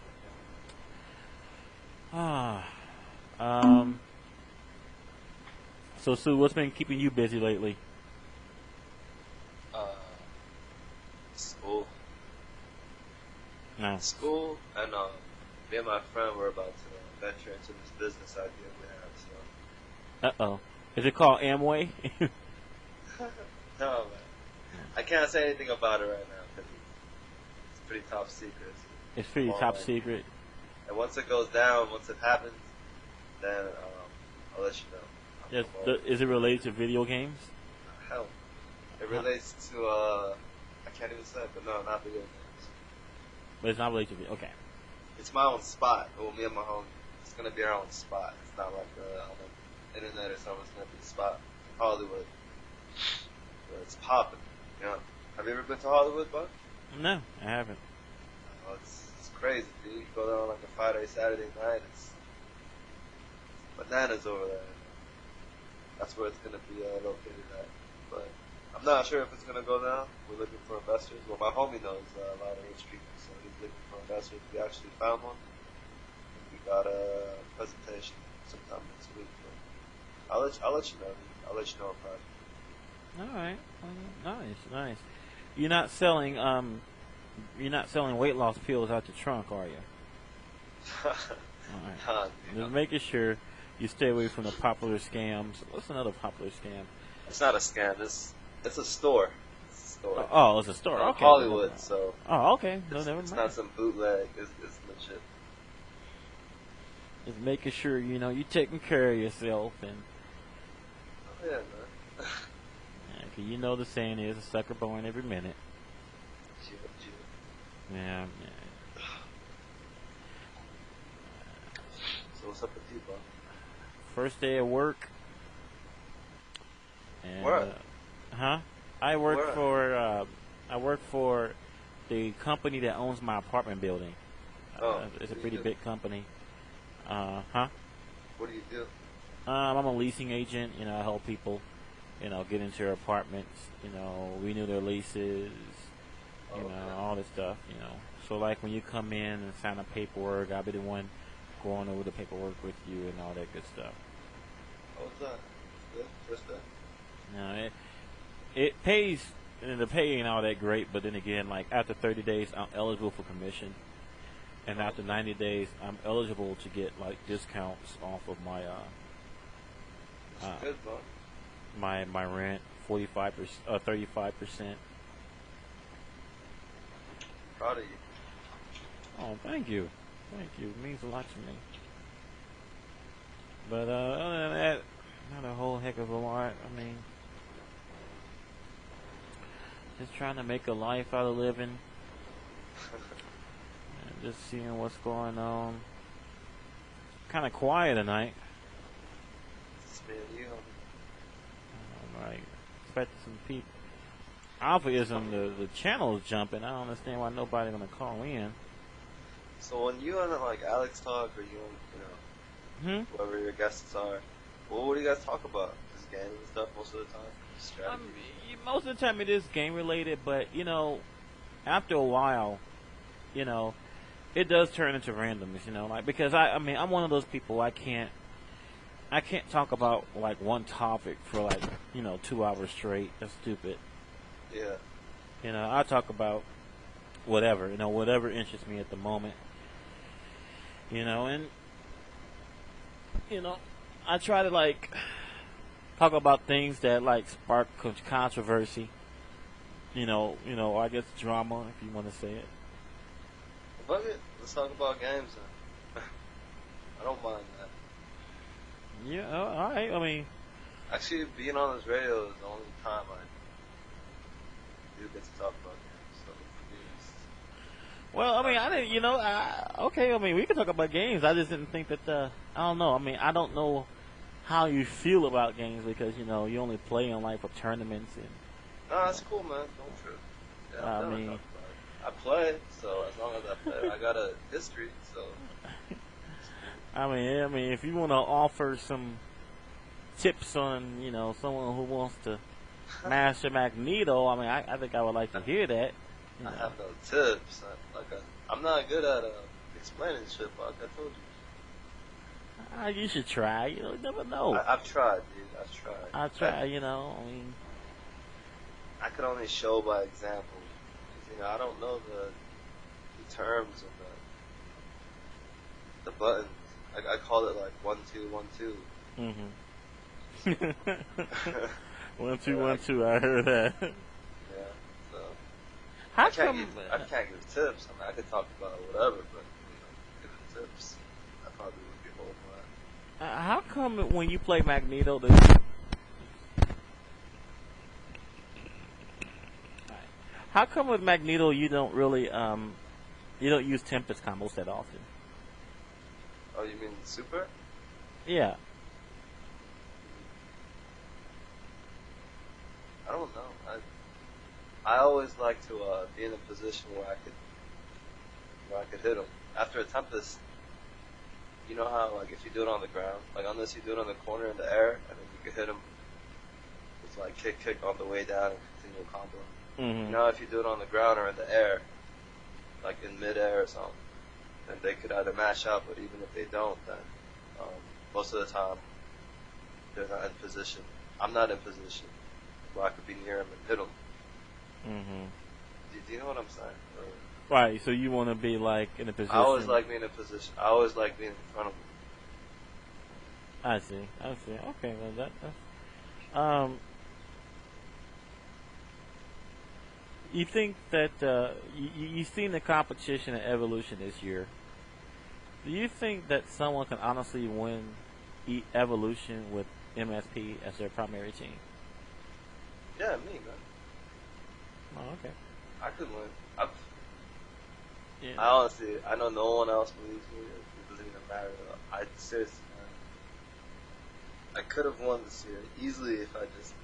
So Sue, what's been keeping you busy lately? School. No. School, and me and my friend were about to venture into this business idea we have. So. Uh-oh. Is it called Amway? No, man. I can't say anything about it right now because it's pretty top secret. It's pretty top secret. And once it goes down, once it happens, then I'll let you know. Is it related to video games? Hell, it relates to I can't even say it, but no, not video games. But it's not related to video. Okay. It's my own spot. Well, me and my homie. It's gonna be our own spot. It's not like on the internet or something. It's gonna be a spot in Hollywood where it's popping. You know? Have you ever been to Hollywood, bud? No, I haven't. Oh, it's crazy, dude. You go there on like a Friday, Saturday night. It's bananas over there. That's where it's going to be located at. But I'm not sure if it's going to go down. We're looking for investors. Well, my homie knows a lot of rich people, so he's looking for investors. We actually found one. We got a presentation sometime next week. But I'll let you know. I'll let you know on Friday. All right. Nice. You're not selling weight loss pills out the trunk, are you? All right. Just making sure you stay away from the popular scams. What's another popular scam? It's not a scam. It's a store. It's a store. Oh, it's a store. Okay. Hollywood. So. Oh, okay. No, never mind. It's not some bootleg. It's legit. Just making sure you're taking care of yourself and. Oh, yeah, man. Cause you know the saying is a sucker born every minute. Yeah. So what's up with you, bro? First day of work. And, Where? I work for the company that owns my apartment building. Oh, it's a pretty big company. What do you do? I'm a leasing agent. You know, I help people, you know, get into their apartments. You know, renew their leases. You know, all this stuff. You know, so like when you come in and sign up paperwork, I'll be the one going over the paperwork with you and all that good stuff. Oh, what's that? Good. Just that. You know, it pays. And the pay ain't all that great, but then again, like after 30 days, I'm eligible for commission, and after 90 days, I'm eligible to get like discounts off of my Good, bro. my rent, 35%, 35%. Proud of you. Oh, thank you, it means a lot to me. But other than that, not a whole heck of a lot. I mean, just trying to make a life out of living. And just seeing what's going on. Kind of quiet tonight. It's me and you. I'm like, expecting some people. AlphaISM, the channel is jumping. I don't understand why nobody gonna call in. So when you and like Alex talk, or you know, whoever your guests are, what do you guys talk about? Just games and stuff most of the time? Strategy? Most of the time it is game related, but you know, after a while, you know, it does turn into randomness. You know, like because I mean I'm one of those people I can't talk about like one topic for like 2 hours straight. That's stupid. Yeah. You know, I talk about whatever, whatever interests me at the moment. You know, and I try to like talk about things that like spark controversy. I guess drama, if you want to say it. Fuck it. Let's talk about games then. I don't mind that. Yeah, all right. I mean, actually, being on this radio is the only time I do get to talk about games. So well, I mean, I didn't. Okay. I mean, we can talk about games. I just didn't think that. I don't know. I mean, I don't know how you feel about games because you only play in like for tournaments and. No, that's cool, man. Don't trip. Yeah, I mean, I play, so as long as I play, I got a history. So. I mean, if you want to offer some tips on, someone who wants to master Magneto, I mean, I think I would like to hear that. I have no tips. I'm not good at explaining shit, like I told you. You should try. You never know. I've tried, dude. I've tried. I mean, I could only show by example. I don't know the terms of the buttons. I call it like 1 2 1 2. Mhm. 1 2 1 2. I heard that. Yeah. So. How I can't give tips. I mean, I could talk about whatever, but giving tips, I probably would be horrible at. How come when you play Magneto, how come with Magneto you don't really you don't use Tempest combos that often? Oh, you mean super? Yeah. I don't know. I always like to be in a position where I could hit him. After a Tempest, you know how like if you do it on the ground, like on this you do it on the corner in the air, and then you can hit him with like kick on the way down and continue a combo. Mm-hmm. You know, if you do it on the ground or in the air, like in mid-air or something, then they could either mash up, but even if they don't, then most of the time they're not in position. I'm not in position where I could be near him and hit him. Mm-hmm. Do you know what I'm saying? Right, so you want to be like in a position. I always like being in position. I always like being in front of him. I see. Okay, well that's you think that you've seen the competition and evolution this year? Do you think that someone can honestly win evolution with MSP as their primary team? Yeah, me, man. Oh, okay. I could win. Yeah. I honestly, I know no one else believes me. It doesn't even matter. I seriously, man. I could have won this year easily if I just,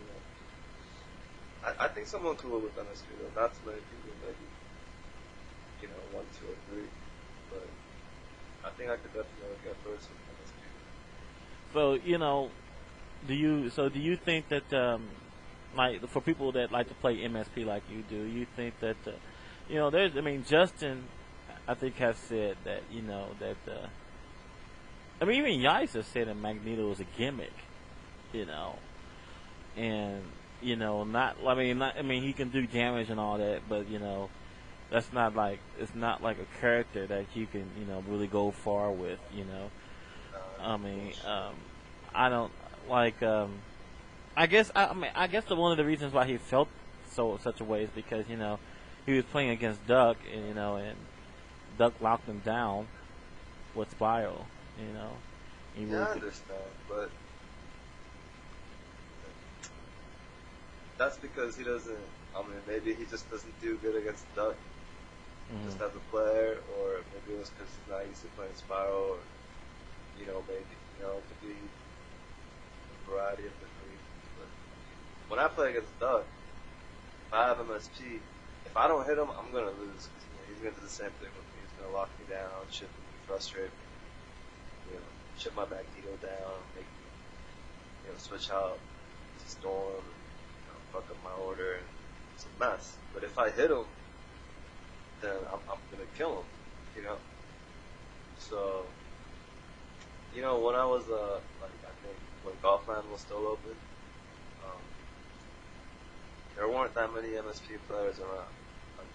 I think someone could win with MSP though. Not too many people, maybe, 1, 2, or 3. But I think I could definitely get first with MSP. So do you think that like for people that like to play MSP like you do, you think that there's I mean Justin I think has said that that I mean even Yipes has said that Magneto is a gimmick, you know, and not I mean he can do damage and all that, but that's not like it's not like a character that you can really go far with, I mean I don't like I guess one of the reasons why he felt such a way is because he was playing against Duck and Duck locked him down with Spiral, He Yeah, really I understand, but that's because he doesn't. I mean, maybe he just doesn't do good against Duck, just as a player, or maybe it was because he's not used to playing Spiral, or maybe it could be a variety of different reasons. But when I play against Duck, if I have MSP, if I don't hit him, I'm gonna lose. Cause, he's gonna do the same thing with me. He's gonna lock me down, chip me, frustrate me, chip my Magneto down, make me, switch out to Storm, fuck up my order, and it's a mess. But if I hit him, then I'm gonna kill him, So, when I was like I think when Golfland was still open, there weren't that many MSP players around.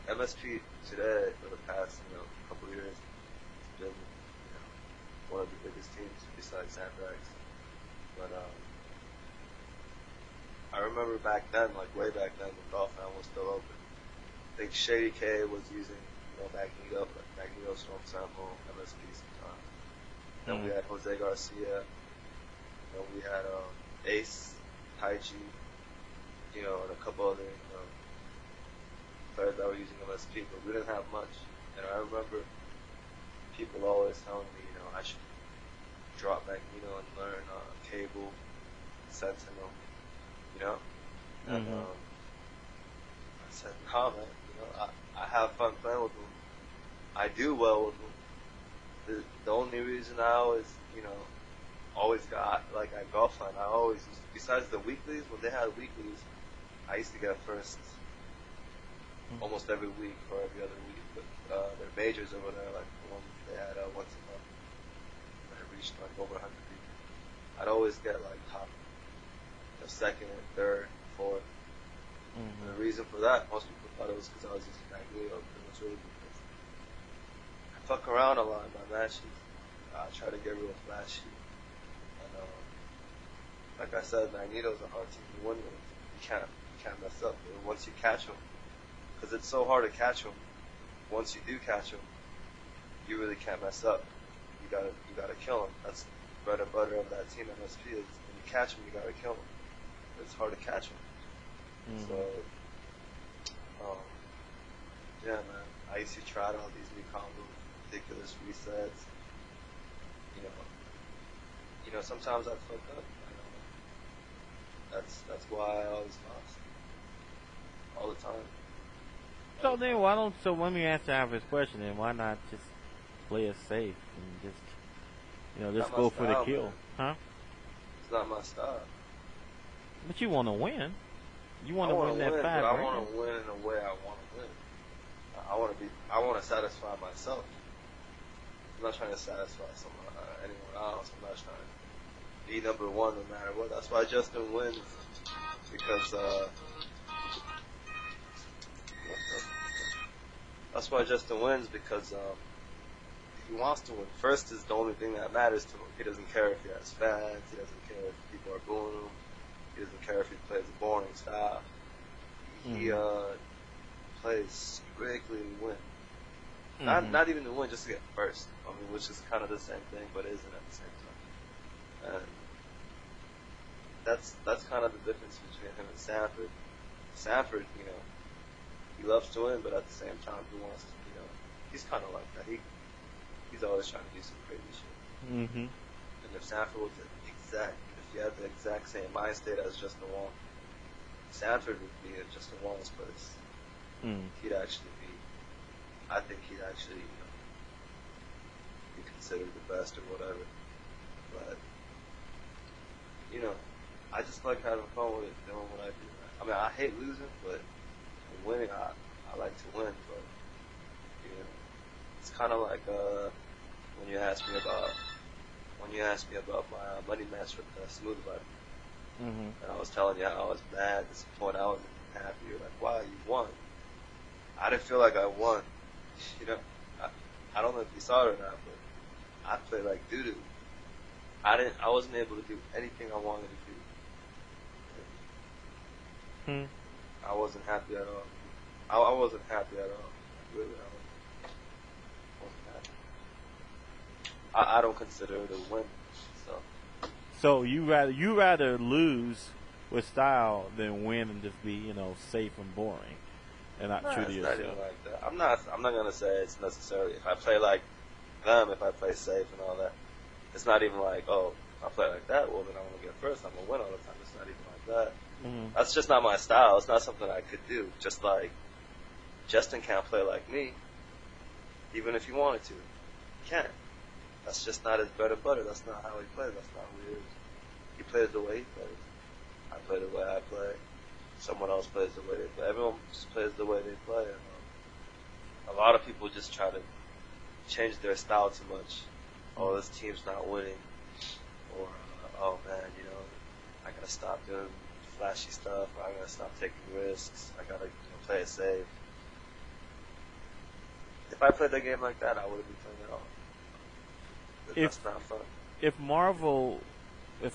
MSP today, for the past couple of years, has been one of the biggest teams besides Sanford. But I remember back then, like way back then, when Golfland was still open. I think Shady K was using Magneto, Storm Sample, MSP sometimes. Then we had Jose Garcia. Then we had Ace, Taiji, and a couple other players that were using MSP, but we didn't have much. And I remember people always telling me, I should drop Magneto and learn Cable, Sentinel, And I said, nah, man, I have fun playing with them. I do well with them. The only reason I always, always got, like at Golfland, I always, besides the weeklies, when they had weeklies, I used to get first almost every week or every other week. But their majors over there, like the one they had once a month, when it reached like over 100 people, I'd always get like top, second, third, fourth. And the reason for that, most people thought it was because I was using Magneto, but it was really because I fuck around a lot in my matches. I try to get real flashy. And like I said, Magneto's a hard team to win with. You can't mess up. And once you catch him, because it's so hard to catch him, once you do catch him, you really can't mess up. You gotta kill him. That's bread and butter of that team MSP is when you catch him, you gotta kill him. It's hard to catch him. So, yeah, man. I used to try out all these new combos, ridiculous resets. Sometimes I fuck up. That's why I always lost. All the time. So then let me answer this question then. Why not just play it safe and just go for the kill? Man. Huh? It's not my style. But you want to win. You want to win that fight, but right? I want to win in the way I want to win. I want to satisfy myself. I'm not trying to satisfy anyone else. I'm not trying to be number one no matter what. That's why Justin wins. Because, that's why Justin wins because, he wants to win. First is the only thing that matters to him. He doesn't care if he has fans. He doesn't care if people are booing him. He doesn't care if he plays a boring style. He plays strictly to win. Not even to win, just to get first. I mean, which is kind of the same thing, but isn't at the same time. And that's kind of the difference between him and Sanford. Sanford, he loves to win, but at the same time, he wants to, he's kind of like that. He's always trying to do some crazy shit. And if Sanford was if you had the exact same mind state as Justin Wong, Sanford would be at Justin Wong's place. He'd actually I think he'd actually, be considered the best or whatever. But you know, I just like having fun with it, doing what I do. I mean, I hate losing, but winning, I like to win. But you know, it's kind of like when you asked me about my money match with Smoothviper, Mm-hmm. and I was telling you how I was mad, disappointed, I wasn't happy. You're like, wow, you won. I didn't feel like I won. You know, I don't know if you saw it or not, but I played like doo doo. I wasn't able to do anything I wanted to do. I wasn't happy at all. I wasn't happy at all. Really, I wasn't happy. I don't consider it a win. So you rather lose with style than win and just be, you know, safe and boring and not true to It's yourself. not even like that. I'm not gonna say it's necessarily if I play like them, if I play safe and all that. It's not even like, oh, if I play like that, well then I'm gonna get first. I'm gonna win all the time. It's not even like that. Mm-hmm. That's just not my style. It's not something I could do. Just like Justin can't play like me, even if he wanted to. He can't. That's just not his bread and butter. That's not how he plays. That's not who he is. He plays the way he plays. I play the way I play. Someone else plays the way they play. Everyone just plays the way they play. And, a lot of people just try to change their style too much. Oh, this team's not winning. Or, oh man, you know, I gotta stop doing flashy stuff. Or I gotta stop taking risks. I gotta play it safe. If I played that game like that, I wouldn't be playing it all. That's not fun. If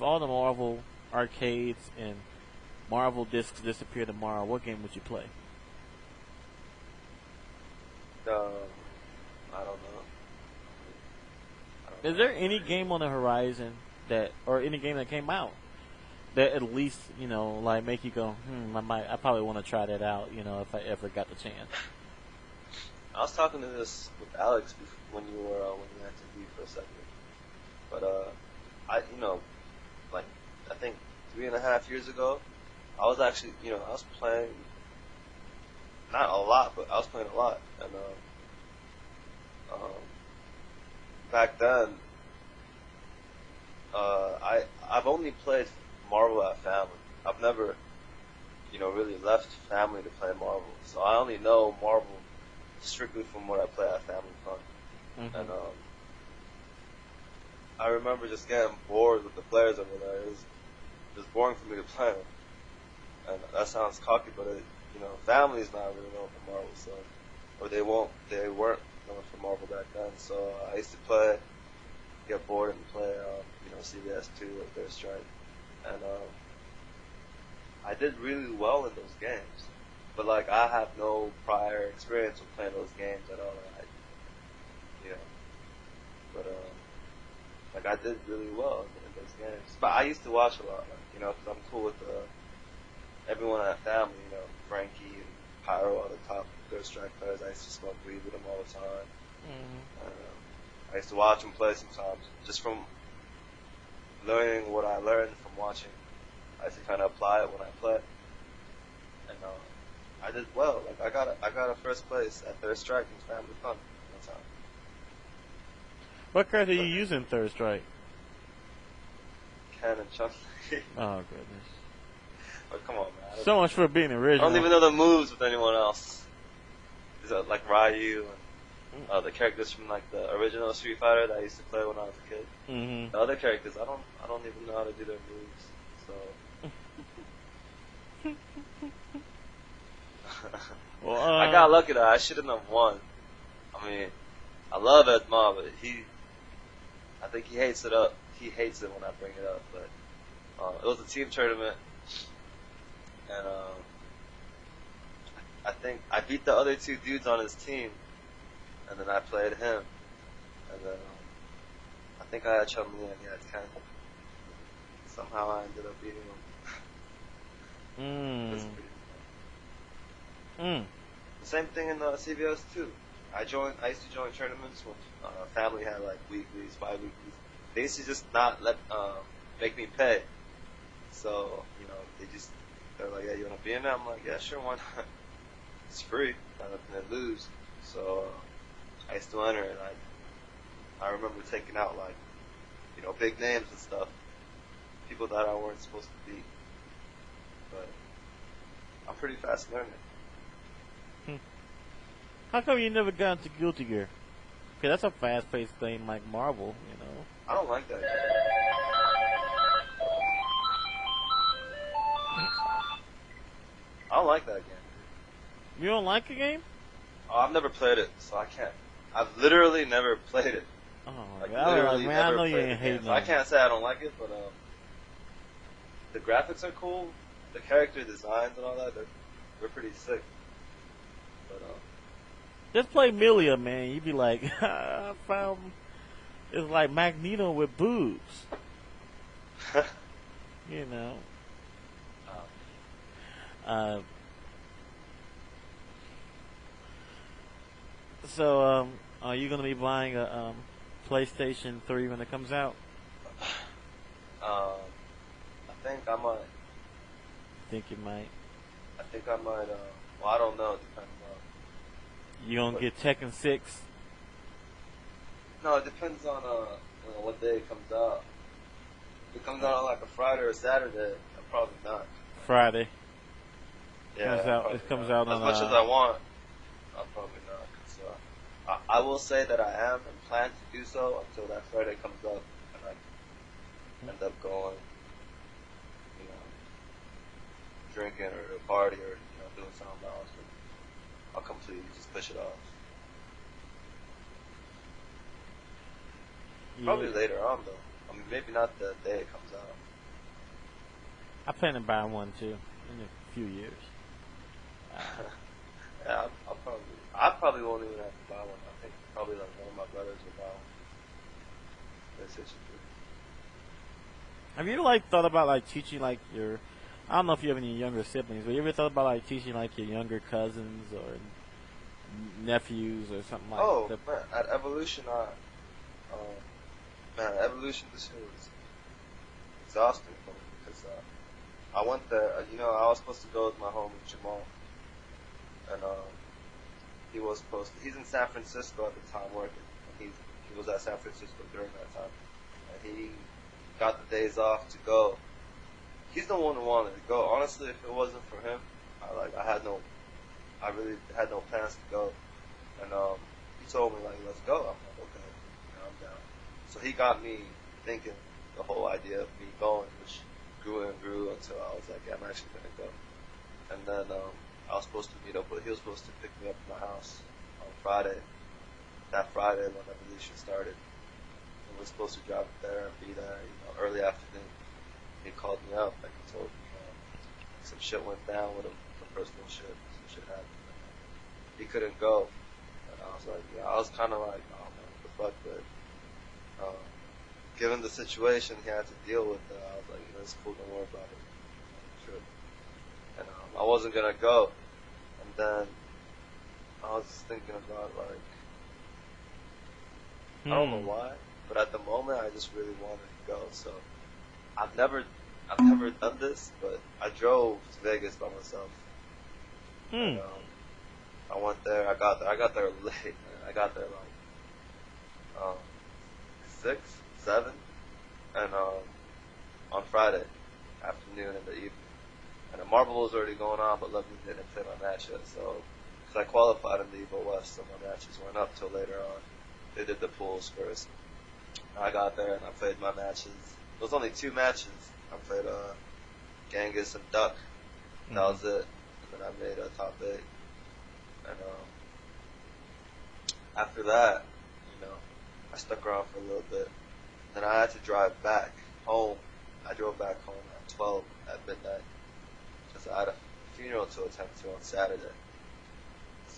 all the Marvel arcades and Marvel discs disappear tomorrow, what game would you play? I don't know. Is there any game on the horizon or any game that came out that at least, you know, like make you go, I probably want to try that out, you know, if I ever got the chance? I was talking to this with Alex when you had to leave for a second, but I think 3.5 years ago, I was actually, I was playing, not a lot, but I was playing a lot, and back then, I've only played Marvel at family. I've never, really left family to play Marvel, so I only know Marvel strictly from what I play at Family Fun. Mm-hmm. And I remember just getting bored with the players over there. It was boring for me to play them. And that sounds cocky, but family's not really known for Marvel, so they weren't known for Marvel back then. So I used to get bored and play CVS2 or Third Strike, and I did really well in those games. But I have no prior experience with playing those games at all. I did really well in those games. But I used to watch a lot, because I'm cool with everyone at family. Frankie and Pyro are the top Third Strike players. I used to smoke weed with them all the time. Mm-hmm. I used to watch them play sometimes, just from learning what I learned from watching. I used to kind of apply it when I play, and I did well. I got a first place at Third Strike in Family Fun one time. What character do you use in Third Strike? Ken and Chun-Li. Oh goodness! But come on, man. So much for being I original. don't even know the moves with anyone else. Is that like Ryu and the characters from the original Street Fighter that I used to play when I was a kid. Mm-hmm. The other characters, I don't even know how to do their moves. So Well, I got lucky though. I shouldn't have won. I mean, I love Edma, but I think he hates it up. He hates it when I bring it up. But it was a team tournament, and I think I beat the other two dudes on his team, and then I played him, and then I think I had Chun-Li and he had Ken. Somehow I ended up beating him. It was pretty fun. The same thing in CVS too. I used to join tournaments when family had weeklies, bi-weeklies. They used to just not make me pay. So they're like, "Yeah, you wanna be in there?" I'm like, "Yeah, sure, why not? It's free. Got nothing to lose." So I used to enter, and I remember taking out big names and stuff. people that I weren't supposed to beat. But I'm pretty fast learning. How come you never got into Guilty Gear? Okay, that's a fast-paced thing like Marvel, you know. I don't like that game. I don't like that game. You don't like the game? Oh, I've never played it, so I can't. I've literally never played it. Oh, Like, God. literally Man, I never know you played ain't the game. hating So on I it. can't say I don't like it, but the graphics are cool. The character designs and all that, they're pretty sick. But Just play Milia, man. You'd be like, I found... It's like Magneto with boobs. You know. So, are you going to be buying a PlayStation 3 when it comes out? I think I might. Think you might. I think I might. Well, I don't know. It depends on. You going to get Tekken 6? No, it depends on what day it comes out. If it comes out on like a Friday or a Saturday, probably not. Friday. Yeah, It comes out as on much as I want. I'll probably not. So I will say that I am and plan to do so until that Friday comes up and I end up going, you know, drinking or a party or doing something else. I'll completely just push it off. Yeah. Probably later on though. I mean, maybe not the day it comes out. I plan to buy one too in a few years. Yeah, I probably won't even have to buy one. I think probably like one of my brothers will buy one. PlayStation 3. Have you ever like thought about like teaching like your? I don't know if you have any younger siblings, but you ever thought about like teaching like your younger cousins or nephews or something like that? Oh man, at Evolution, Evolution this year was exhausting for me because I went there. I was supposed to go with my homie Jamal, and he's in San Francisco at the time working. And he was at San Francisco during that time, and he got the days off to go. He's the one who wanted to go. Honestly, if it wasn't for him, I really had no plans to go. And he told me like, let's go. I'm like, okay, I'm down. So he got me thinking the whole idea of me going, which grew and grew until I was like, yeah, I'm actually gonna go. And then I was supposed to meet up with. He was supposed to pick me up at my house on Friday. That Friday when Evolution started, and we were supposed to drive there and be there, early afternoon. He called me up, like he told me some shit went down with him, some personal shit, some shit happened. He couldn't go, and I was like, yeah, I was kind of like, oh man, what the fuck, but given the situation he had to deal with, I was like, it's cool, don't worry about it. Trip. And I wasn't gonna go, and then I was just thinking about like, I don't know why, but at the moment I just really wanted to go. So I've never done this, but I drove to Vegas by myself. And, I went there. I got there late. Man. I got there like 6, 7, and on Friday afternoon in the evening. And the Marvel was already going on, but luckily they didn't play my match yet. So, because I qualified in the EVO West, so my matches weren't up till later on. They did the pools first. I got there and I played my matches. There was only 2 matches. I played Genghis and Duck. That was it. And then I made a top 8. And after that, I stuck around for a little bit. Then I had to drive back home. I drove back home at 12 at midnight because I had a funeral to attend to on Saturday.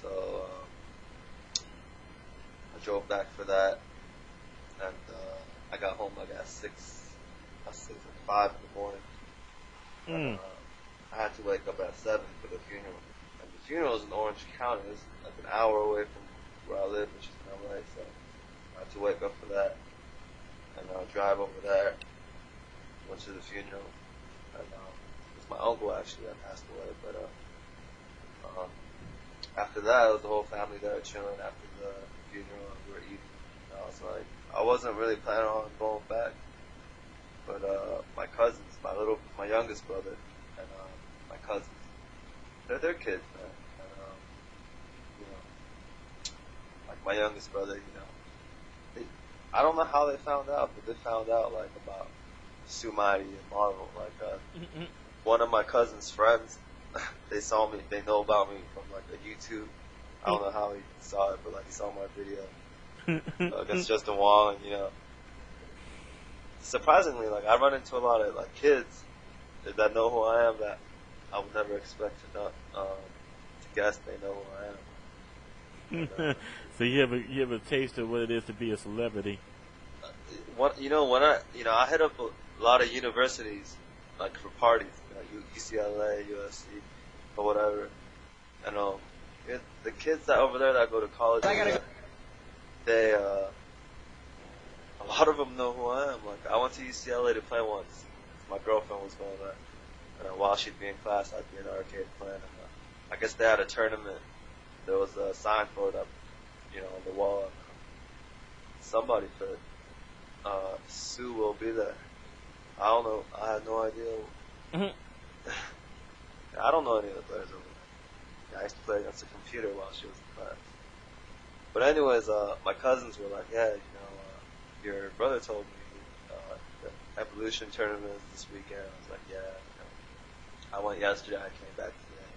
So I drove back for that, and I got home like at 5 in the morning. And, I had to wake up at 7 for the funeral. And the funeral is in Orange County. It's like an hour away from where I live, which is in LA. So I had to wake up for that and drive over there. Went to the funeral, and it was my uncle actually that passed away. But after that, it was the whole family there chilling after the funeral, and we were eating. And I was like, I wasn't really planning on going back, but my cousins, my youngest brother, and my cousins. They're kids, man. And, you know, like my youngest brother, you know, I don't know how they found out, but they found out like about SooMighty and Marvel. Like one of my cousin's friends, they saw me, they know about me from like a YouTube. I don't know how he saw it, but like he saw my video against JWong, you know. Surprisingly, like I run into a lot of like kids that know who I am that I would never expect to know, to guess they know who I am. And, so you have a taste of what it is to be a celebrity. When I hit up a lot of universities, like for parties, you know, UCLA, USC, or whatever, and the kids that over there that go to college, they a lot of them know who I am. Like I went to UCLA to play once. My girlfriend was going there. And while she'd be in class, I'd be in the arcade playing. And, I guess they had a tournament. There was a Sanford up, you know, on the wall. And, somebody put, Sue will be there. I don't know. I had no idea. I don't know any of the players over there. I used to play against a computer while she was in class. But anyways, my cousins were like, yeah, you know, your brother told me the Evolution tournament is this weekend. I was like, yeah. I went yesterday, I came back today.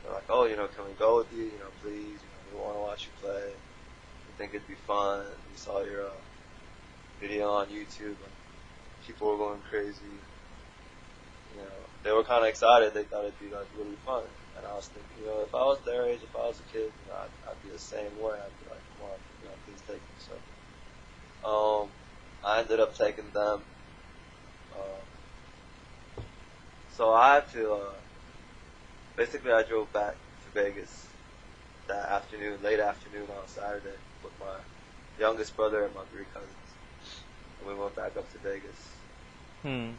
They're like, oh, you know, can we go with you? You know, please, you know, we want to watch you play. We think it'd be fun. We saw your video on YouTube, and people were going crazy. You know, they were kind of excited. They thought it'd be like really fun. And I was thinking, you know, if I was their age, if I was a kid, you know, I'd be the same way. I'd be like, come on, you know, please take me. So, I ended up taking them. So I had to, basically I drove back to Vegas that afternoon, late afternoon on Saturday with my youngest brother and my 3 cousins. And we went back up to Vegas. And,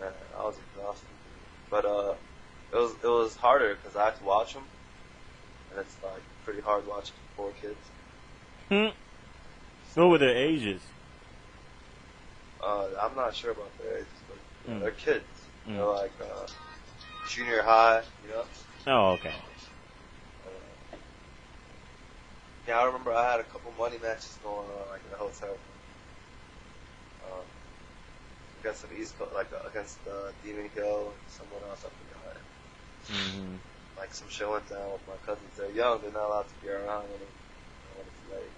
man, I was exhausted. But, it was harder because I had to watch them. And it's like pretty hard watching 4 kids. What were their ages? I'm not sure about their ages, but you know, they're kids. They're like junior high, you know. Oh, okay. Yeah, I remember I had a couple money matches going on, like in the hotel room. Against some East Coast, like against Demon Hill and someone else, I forgot. Like some show went down with my cousins. They're young, they're not allowed to be around when it's late.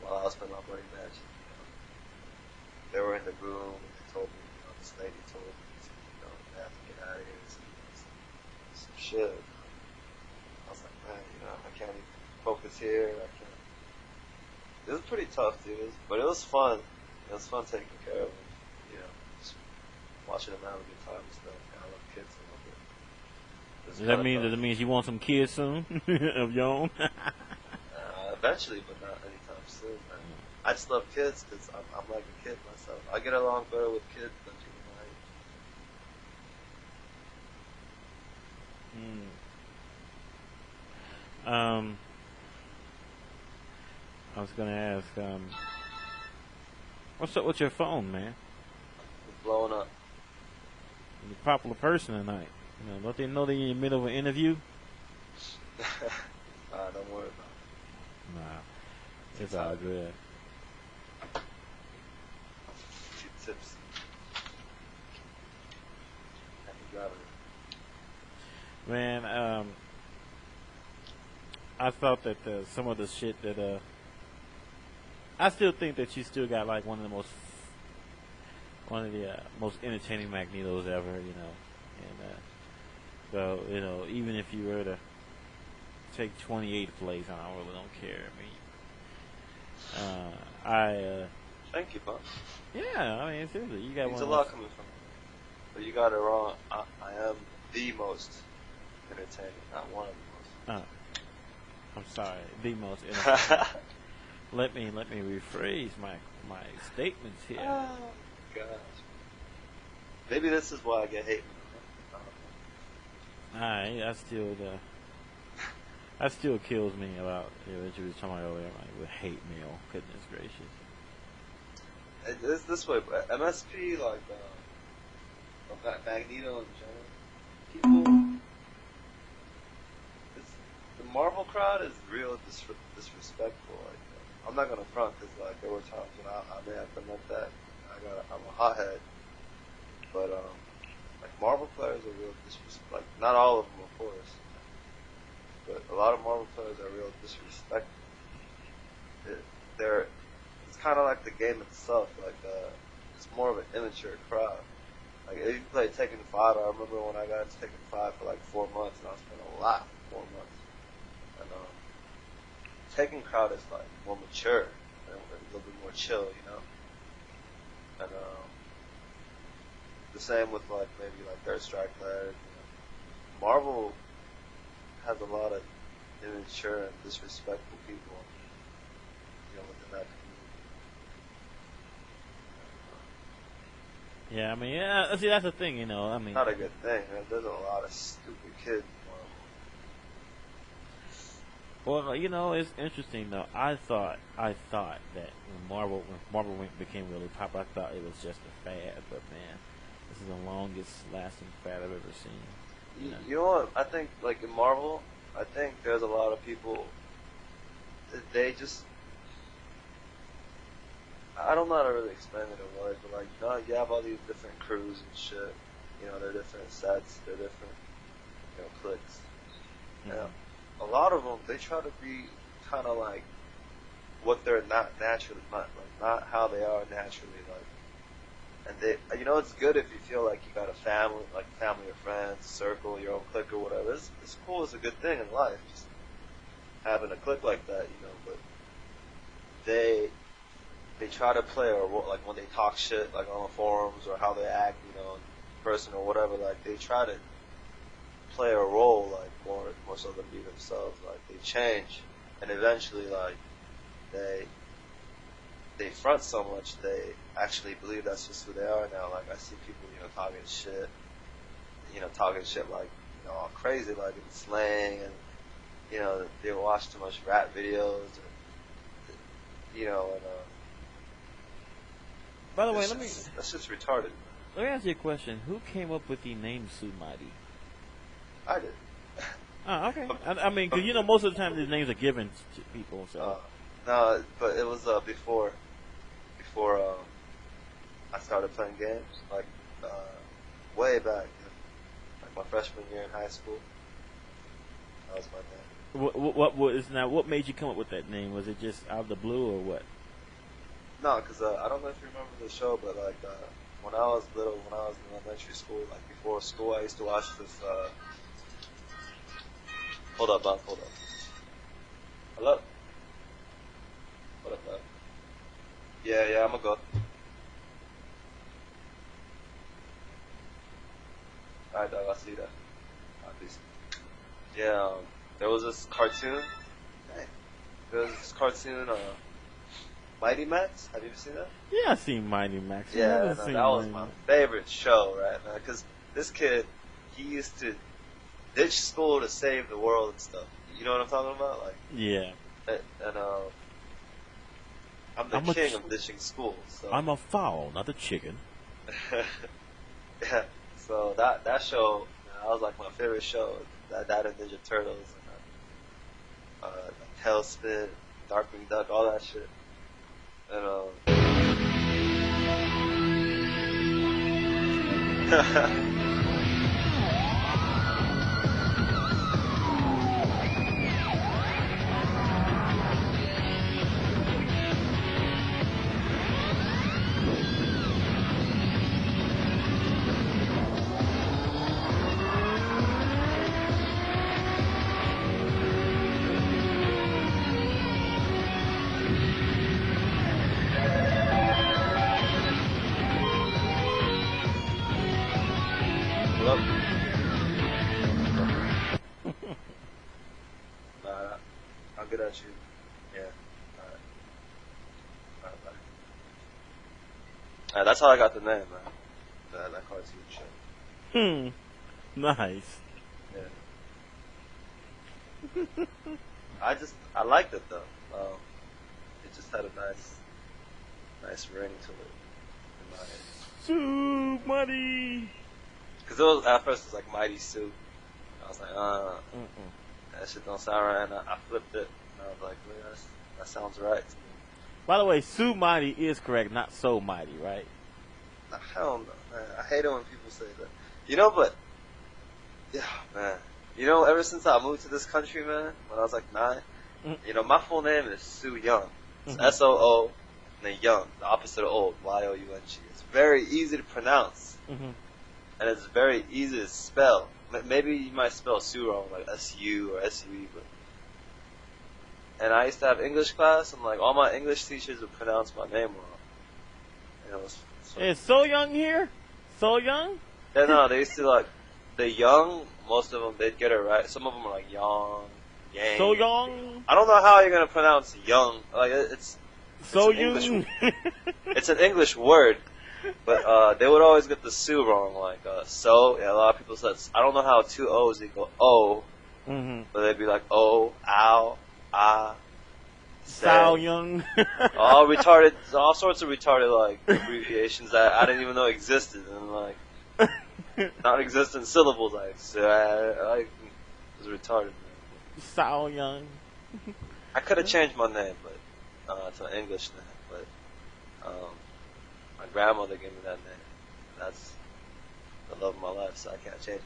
While I was playing my money match. They were in the room and they told me, you know, this lady told me, you know, I have to get out of here. Some shit. I was like, man, you know, I can't even focus here. I can't. It was pretty tough, dude. But it was fun. It was fun taking care of them. You know, just watching them have a good time and stuff. I love kids a little bit. Does that mean you want some kids soon of your own? Eventually, but not anytime soon, man. I just love kids because I'm like a kid myself. I get along better with kids than people my age. I was gonna ask, what's up with your phone, man? It's blowing up. You're a popular person tonight. You know, don't they know that you're in the middle of an interview? Don't worry about it. Nah, it's all good. Tipsy. Man, I thought that some of the shit that I still think that you still got like one of the most entertaining Magnetos ever, you know. And so, you know, even if you were to take 28th place, I really don't care. I mean, thank you, Bob. Yeah, I mean, seriously, you got Means one. a lot coming from me. But you got it wrong. I am the most entertaining, not one of the most. I'm sorry, the most entertaining. let me rephrase my statements here. Oh gosh. Maybe this is why I get hate. That still kills me about what you were talking about earlier, like with hate mail. Goodness gracious. It's this way, but MSP, like, Magneto in general, people, the Marvel crowd is real disrespectful. Like, I'm not gonna front, because, like, there were times when I may have been like that. I'm a hothead. But, like, Marvel players are real disrespectful. Like, not all of them, of course. But a lot of Marvel players are real disrespectful. It's kind of like the game itself. Like, it's more of an immature crowd. Like, if you play Tekken 5, I remember when I got into Tekken 5 for like 4 months, and I spent a lot for 4 months. And Tekken crowd is like more mature and a little bit more chill, you know. And the same with like maybe like Third Strike players. You know. Marvel has a lot of immature and disrespectful people, you know, within that community. Yeah, I mean, yeah. See, that's the thing, you know. I mean, Not a good thing, man. There's a lot of stupid kids in Marvel. well, you know, it's interesting though. I thought that when Marvel became really popular, I thought it was just a fad. But man, this is the longest lasting fad I've ever seen. You know what? I think, like, in Marvel, I think there's a lot of people, they just, I don't know how to really explain it in words, but, like, you know, you have all these different crews and shit, you know, they're different sets, they're different, you know, cliques. Mm-hmm. And a lot of them, they try to be kind of like what they're not naturally, not how they are naturally, like. And they, you know, it's good if you feel like you got a family, like family or friends, circle, your own clique or whatever. It's cool. It's a good thing in life, just having a clique like that, you know. But they try to play a role, like when they talk shit, like on the forums or how they act, you know, in person or whatever. Like they try to play a role, like more so than be themselves. Like they change, and eventually, like they front so much they actually believe that's just who they are now. Like I see people, you know, talking shit like, you know, all crazy, like in slang, and you know, they watch too much rap videos, and you know, and By the way, that's just retarded. let me ask you a question. Who came up with the name SooMighty? I did. Oh, okay. I mean, because you know, most of the time these names are given to people. So No, but it was before I started playing games, like way back, like my freshman year in high school. That was my name. what made you come up with that name? Was it just out of the blue or what? No, because I don't know if you remember the show, but like when I was little, when I was in elementary school, like before school, I used to watch this. Hold up, Bob. Hold up. Hello. What up, Bob? Yeah, I'm gonna go. Alright, dog. I'll see you there. Peace. Yeah, there was this cartoon. Hey. There was this cartoon. Mighty Max. Have you ever seen that? Yeah, I seen Mighty Max. Yeah, that was my favorite show, right, man? Because this kid, he used to ditch school to save the world and stuff. You know what I'm talking about? Like, yeah. And I'm the king of ditching school. So. I'm a fowl, not a chicken. Yeah. So that show, that was like my favorite show. That and Ninja Turtles and Tailspin, Darkwing Duck, all that shit. And I'll get at you. Yeah. Alright, bye. That's how I got the name, man. That cartoon show. Nice. Yeah. I liked it though. It just had a nice nice ring to it. In my head. SooMighty. Because it was, at first it was like Mighty Sue. I was like, that shit don't sound right. And I flipped it. And I was like, well, that sounds right to me. By the way, SooMighty is correct, not SoMighty, right? Hell no, man. I hate it when people say that. You know, but, yeah, man. You know, ever since I moved to this country, man, when I was like 9, you know, my full name is Soo Young. It's S-O-O, and then Young, the opposite of old, Y-O-U-N-G. It's very easy to pronounce, and it's very easy to spell. Maybe you might spell Sue wrong, like S-U or S-U-E, but... And I used to have English class, and like all my English teachers would pronounce my name wrong. And it was... Is So Young here? So Young? Yeah, no, they used to like... The Young, most of them, they'd get it right. Some of them are like Young, Yang. So Young? I don't know how you're gonna pronounce Young. Like, it's So an Young? It's an English word, but they would always get the Sue wrong. Like, so, yeah, a lot of people said, I don't know how 2 O's equal O, but they'd be like, O, ow, ah, So Young. all retarded, all sorts of retarded, like, abbreviations that I didn't even know existed, and, like, non-existent syllables, like, so I was retarded, man. So Young. I could have changed my name, but, to an English name, but, my grandmother gave me that name. That's the love of my life, so I can't change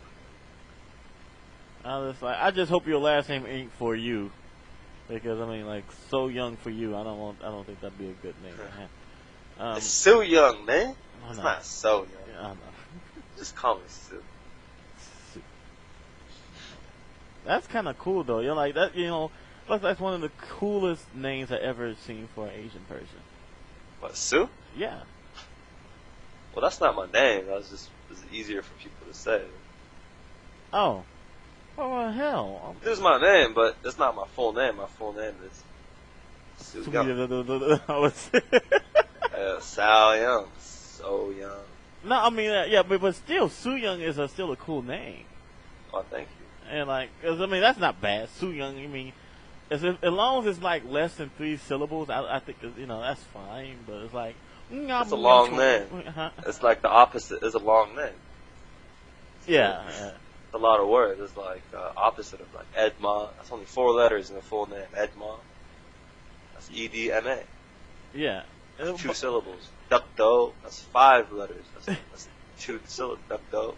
it. I just hope your last name ain't for you, because I mean, like, So Young for you. I don't think that'd be a good name. It's Soo Young, man. It's know. not So Young. Yeah, I know. Just call me Sue. That's kind of cool, though. You're like that. You know, that's one of the coolest names I ever seen for an Asian person. What, Sue? Yeah. Well, that's not my name. It's easier for people to say. Oh. Well, hell. This is my name, but it's not my full name. My full name is Soo Young. Sal Young. So Young. No, I mean, yeah, but still, Soo Young is still a cool name. Oh, thank you. And like, 'cause, I mean, that's not bad. Soo Young, I mean, as long as it's like less than 3 syllables, I think, you know, that's fine. But it's like, it's a long name. It's like the opposite is a long name. Yeah. It's a lot of words. It's like opposite of like Edma. That's only 4 letters in the full name. Edma. That's E-D-M-A. Yeah. 2 syllables. Ducdo. That's 5 letters. That's 2 syllables. Ducdo.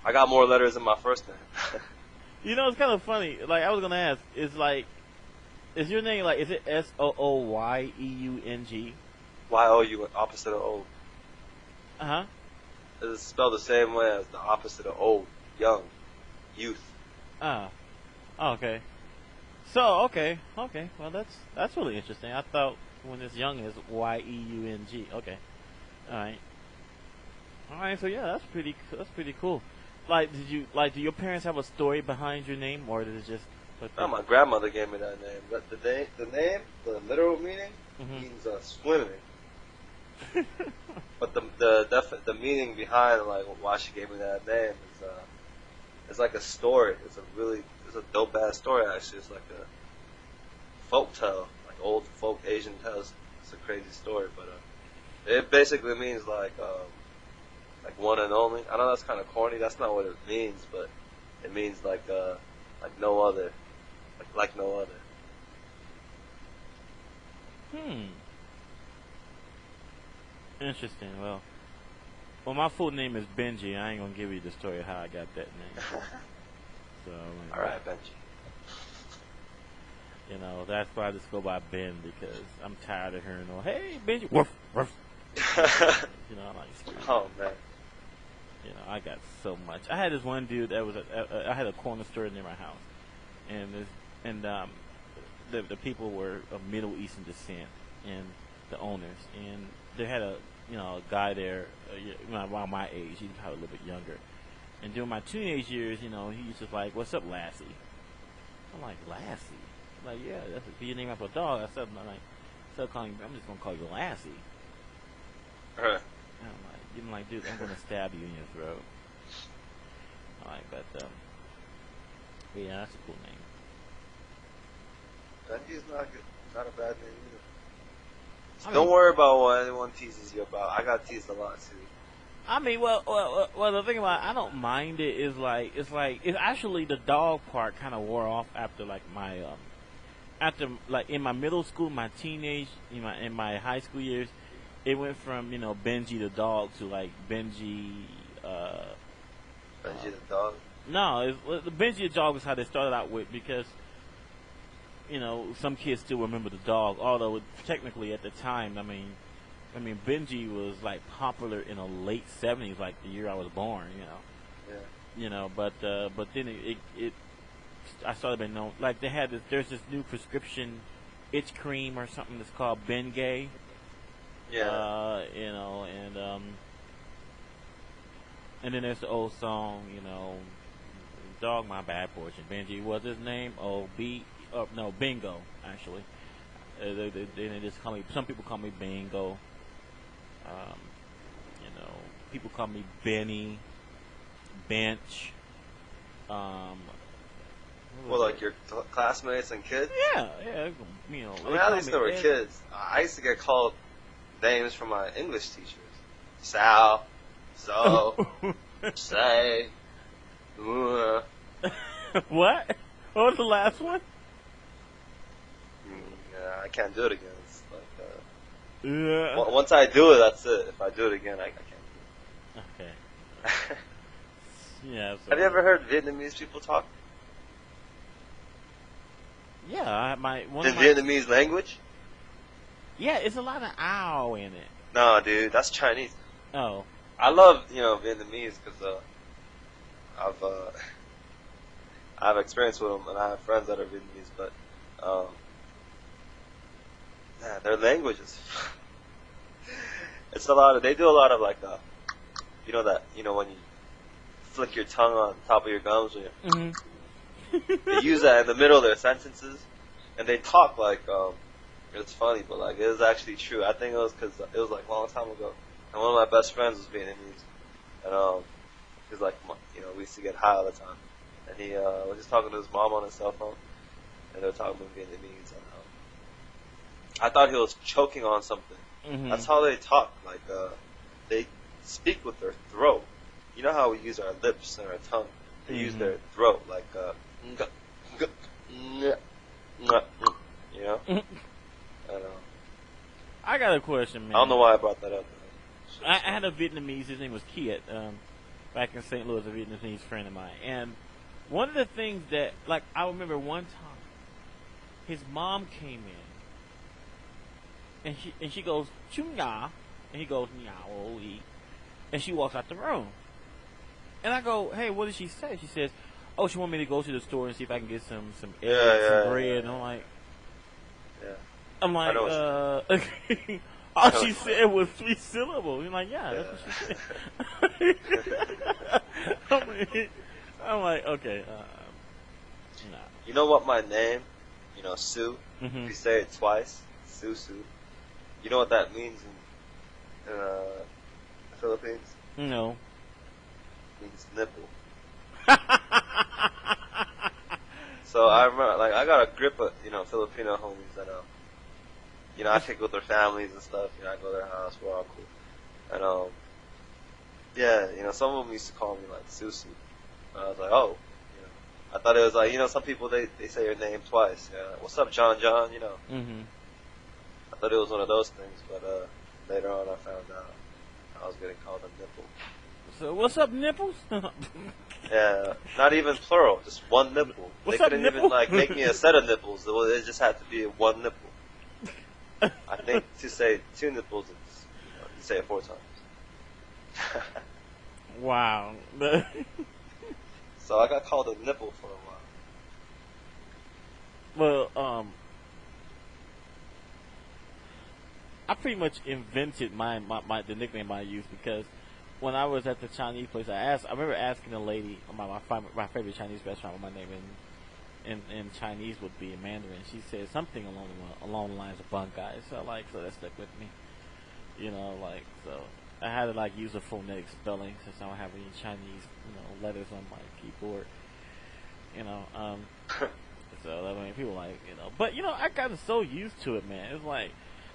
I got more letters in my first name. You know, it's kind of funny. Like, I was gonna ask, is your name like, is it SOOYEUNG? Y-O-U, opposite of old. It's spelled the same way as the opposite of old. Young. Youth. Okay. So, okay. Well, that's really interesting. I thought when it's young is YEUNG. Okay. Alright, so yeah, that's pretty cool. Like, do your parents have a story behind your name, or did it just... No, my grandmother gave me that name. But the name, the literal meaning, means swimming. But the meaning behind, like, why she gave me that name is it's like a story. It's a dope ass story, actually. It's like a folk tale, like old folk Asian tales. It's a crazy story, but it basically means like one and only. I know that's kind of corny. That's not what it means, but it means like no other, like no other. Interesting. Well, my full name is Benji. I ain't gonna give you the story of how I got that name. So, all right, Benji. You know, that's why I just go by Ben, because I'm tired of hearing, hey, Benji, woof, woof. You know, like, oh man. You know, I got so much. I had this one dude that was I had a corner store near my house, and the people were of Middle Eastern descent, and the owners, and they had a guy there around my age. He was probably a little bit younger, and during my teenage years, you know, he used to like, "What's up, Lassie?" I'm like, "Lassie?" I'm like, yeah, that's your name after a dog. I said, I'm just gonna call you Lassie. And I'm like, dude, I'm gonna stab you in your throat. Alright, but yeah, that's a cool name. 90 is not good. Not a bad name either. I Don't mean, worry about what anyone teases you about. I got teased a lot too. I mean, well. The thing about it, I don't mind it is like it's actually the dog part kind of wore off after like my after like in my middle school, my teenage, in my high school years, it went from Benji the dog to like Benji. Benji the dog. No, the Benji the dog is how they started out with because some kids still remember the dog, although technically at the time, I mean Benji was like popular in the late '70s, like the year I was born, Yeah. But then it I started being known like they had there's this new prescription itch cream or something that's called Bengay. Yeah. And then there's the old song, Dog My Bad Fortune. Benji was his name. Bingo, actually. They just call me, some people call me Bingo. People call me Benny, Bench. Well, like your classmates and kids? Yeah. I mean, at least they were kids. I used to get called names from my English teachers. Sal, So, Say, What? What was the last one? Yeah, I can't do it again. It's like, Yeah. once I do it, that's it. If I do it again, I can't do it. Okay. Yeah. So, Have you ever heard Vietnamese people talk? Yeah, In Vietnamese language? Yeah, it's a lot of ow in it. No, dude, that's Chinese. Oh. I love, Vietnamese because I've experience with them and I have friends that are Vietnamese, but their language is they do a lot of like when you flick your tongue on top of your gums, they use that in the middle of their sentences, and they talk like it's funny, but like it is actually true. I think it was because it was like a long time ago, and one of my best friends was Vietnamese, and he's like, we used to get high all the time, and he was just talking to his mom on his cell phone, and they were talking in Vietnamese, and I thought he was choking on something. Mm-hmm. That's how they talk. Like they speak with their throat. You know how we use our lips and our tongue. They use their throat, like I got a question, man. I don't know why I brought that up. I had a Vietnamese. His name was Kiet. Back in St. Louis, a Vietnamese friend of mine, and one of the things that, like, I remember one time, his mom came in, and she goes chung ya, and he goes meow, and she walks out the room, and I go, hey, what did she say? She says, oh, she wanted me to go to the store and see if I can get some eggs, some bread, and I'm like, all she said was 3 syllables. You're like, yeah, that's what she said. I'm like, okay, nah. You know what my name, Sue, Mm-hmm. if you say it twice, Sue, you know what that means in the Philippines? No. It means nipple. So I remember, like, I got a grip of, Filipino homies that, I kick with their families and stuff. I go to their house, we're all cool. And, some of them used to call me, like, Susu. And I was like, oh, I thought it was like, some people, they say your name twice. What's up, John? Mm-hmm. I thought it was one of those things, but later on I found out I was getting called a nipple. So, what's up, nipples? Yeah, not even plural, just one nipple. What's they couldn't up, even, nipple? like, make me a set of nipples. It just had to be one nipple. I think to say 2 nipples, it's, you say it 4 times. Wow. So I got called a nipple for a while. Well, I pretty much invented the nickname I used because when I was at the Chinese place, I remember asking a lady, my favorite Chinese restaurant, what my name in Chinese would be in Mandarin. She said something along the lines of "bun guys," so that stuck with me. So I had to use a phonetic spelling since I don't have any Chinese letters on my keyboard. So people but I got so used to it, man. It's like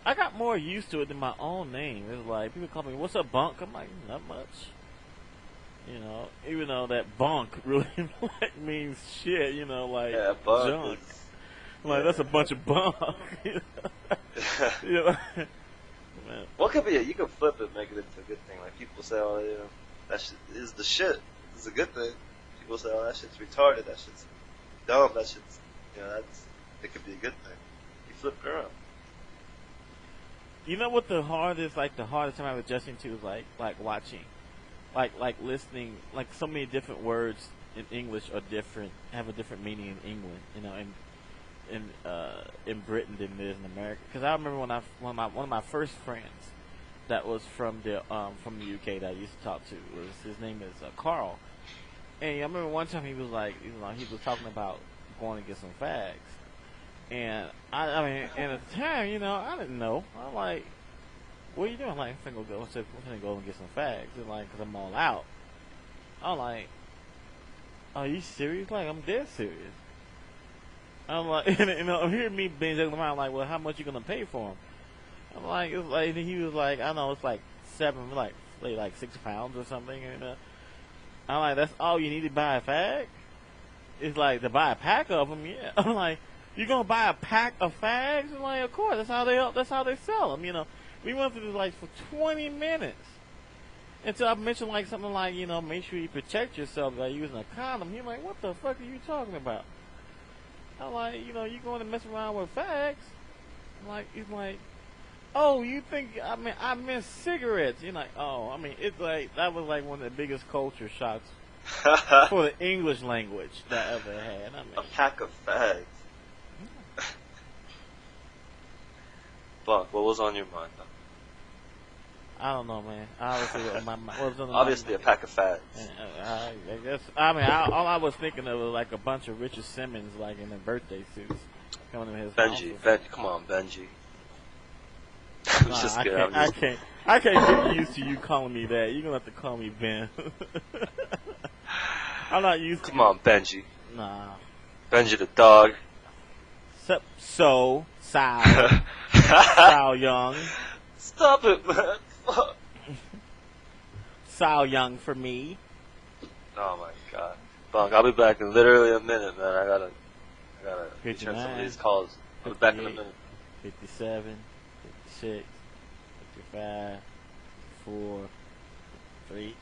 I got more used to it than my own name. It's like people call me, "What's up, Bunk?" I'm like, not much. You know, even though that bunk really like means shit. You know, like junk. Like that's a bunch of bunk. You know? Man. What could be it? You can flip it, make it into a good thing. Like people say, "Oh, you know, that shit is the shit. It's a good thing." People say, "Oh, that shit's retarded. That shit's dumb. That shit's, you know, it could be a good thing." You flip it around. You know what the hardest time I'm adjusting to is like watching, like listening, like so many different words in English are different, have a different meaning in England, you know, in Britain than it is in America. Because I remember one of my first friends that was from the UK that I used to talk to, his name is Carl, and I remember one time he was talking about going to get some fags. And I mean, and at the time, you know, I didn't know. I'm like, "What are you doing?" I'm like, I'm finna go and get some fags. And like, cause I'm all out. I'm like, "Are you serious?" Like, I'm dead serious. I'm like, and, you know, hearing me being joking around, like, "Well, how much you gonna pay for them?" I'm like, it's like, and he was like, "I know, it's like 6 pounds or something." And I'm like, "That's all you need to buy a fag?" It's like to buy a pack of them, yeah. I'm like, "You gonna buy a pack of fags?" I'm like, "Of course, that's how they sell them." You know, we went through this like for 20 minutes until I mentioned like something like, you know, make sure you protect yourself by using a condom. He's like, "What the fuck are you talking about?" I'm like, "You know, you going to mess around with fags?" I'm like, he's like, "Oh, you think I meant cigarettes?" You're like, "Oh, I mean, it's like that was like one of the biggest culture shocks for the English language that I ever had." I mean, a pack of fags. Buck, what was on your mind, though? I don't know, man. Obviously, Obviously, a pack of fags. I guess. I mean, all I was thinking of was like a bunch of Richard Simmons, like in their birthday suits, coming to his Benji, house. come on, Benji. I can't get used to you calling me that. You're gonna have to call me Ben. I'm not used to. Come on, Benji. Nah. Benji the dog. Sal Young. Stop it, man. Fuck. Sal Young for me. Oh my god. Bunk, I'll be back in literally a minute, man. I gotta return some of these calls. I'll be back in a minute. 57, 56, 55, 4, 3.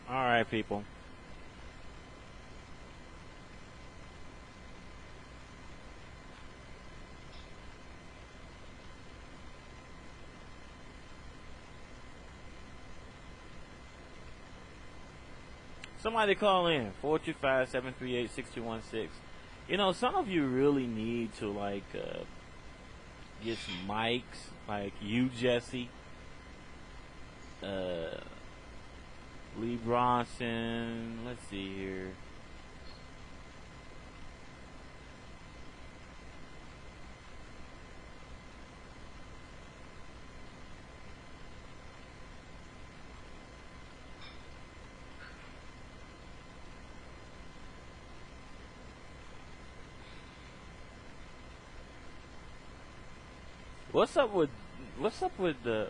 All right, people. Somebody call in 425-738-6216. You know, some of you really need to like get some mics, like you, Jesse, Lee Bronson. Let's see here. What's up with the?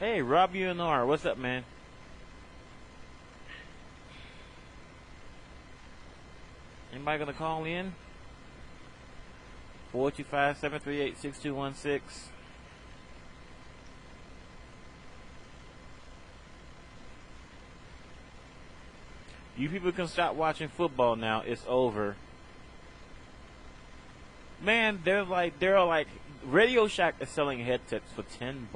Hey, Rob UNR. What's up, man? Anybody gonna call in? 425-738-6216. You people can stop watching football now. It's over. Man, they're like Radio Shack is selling headsets for $10.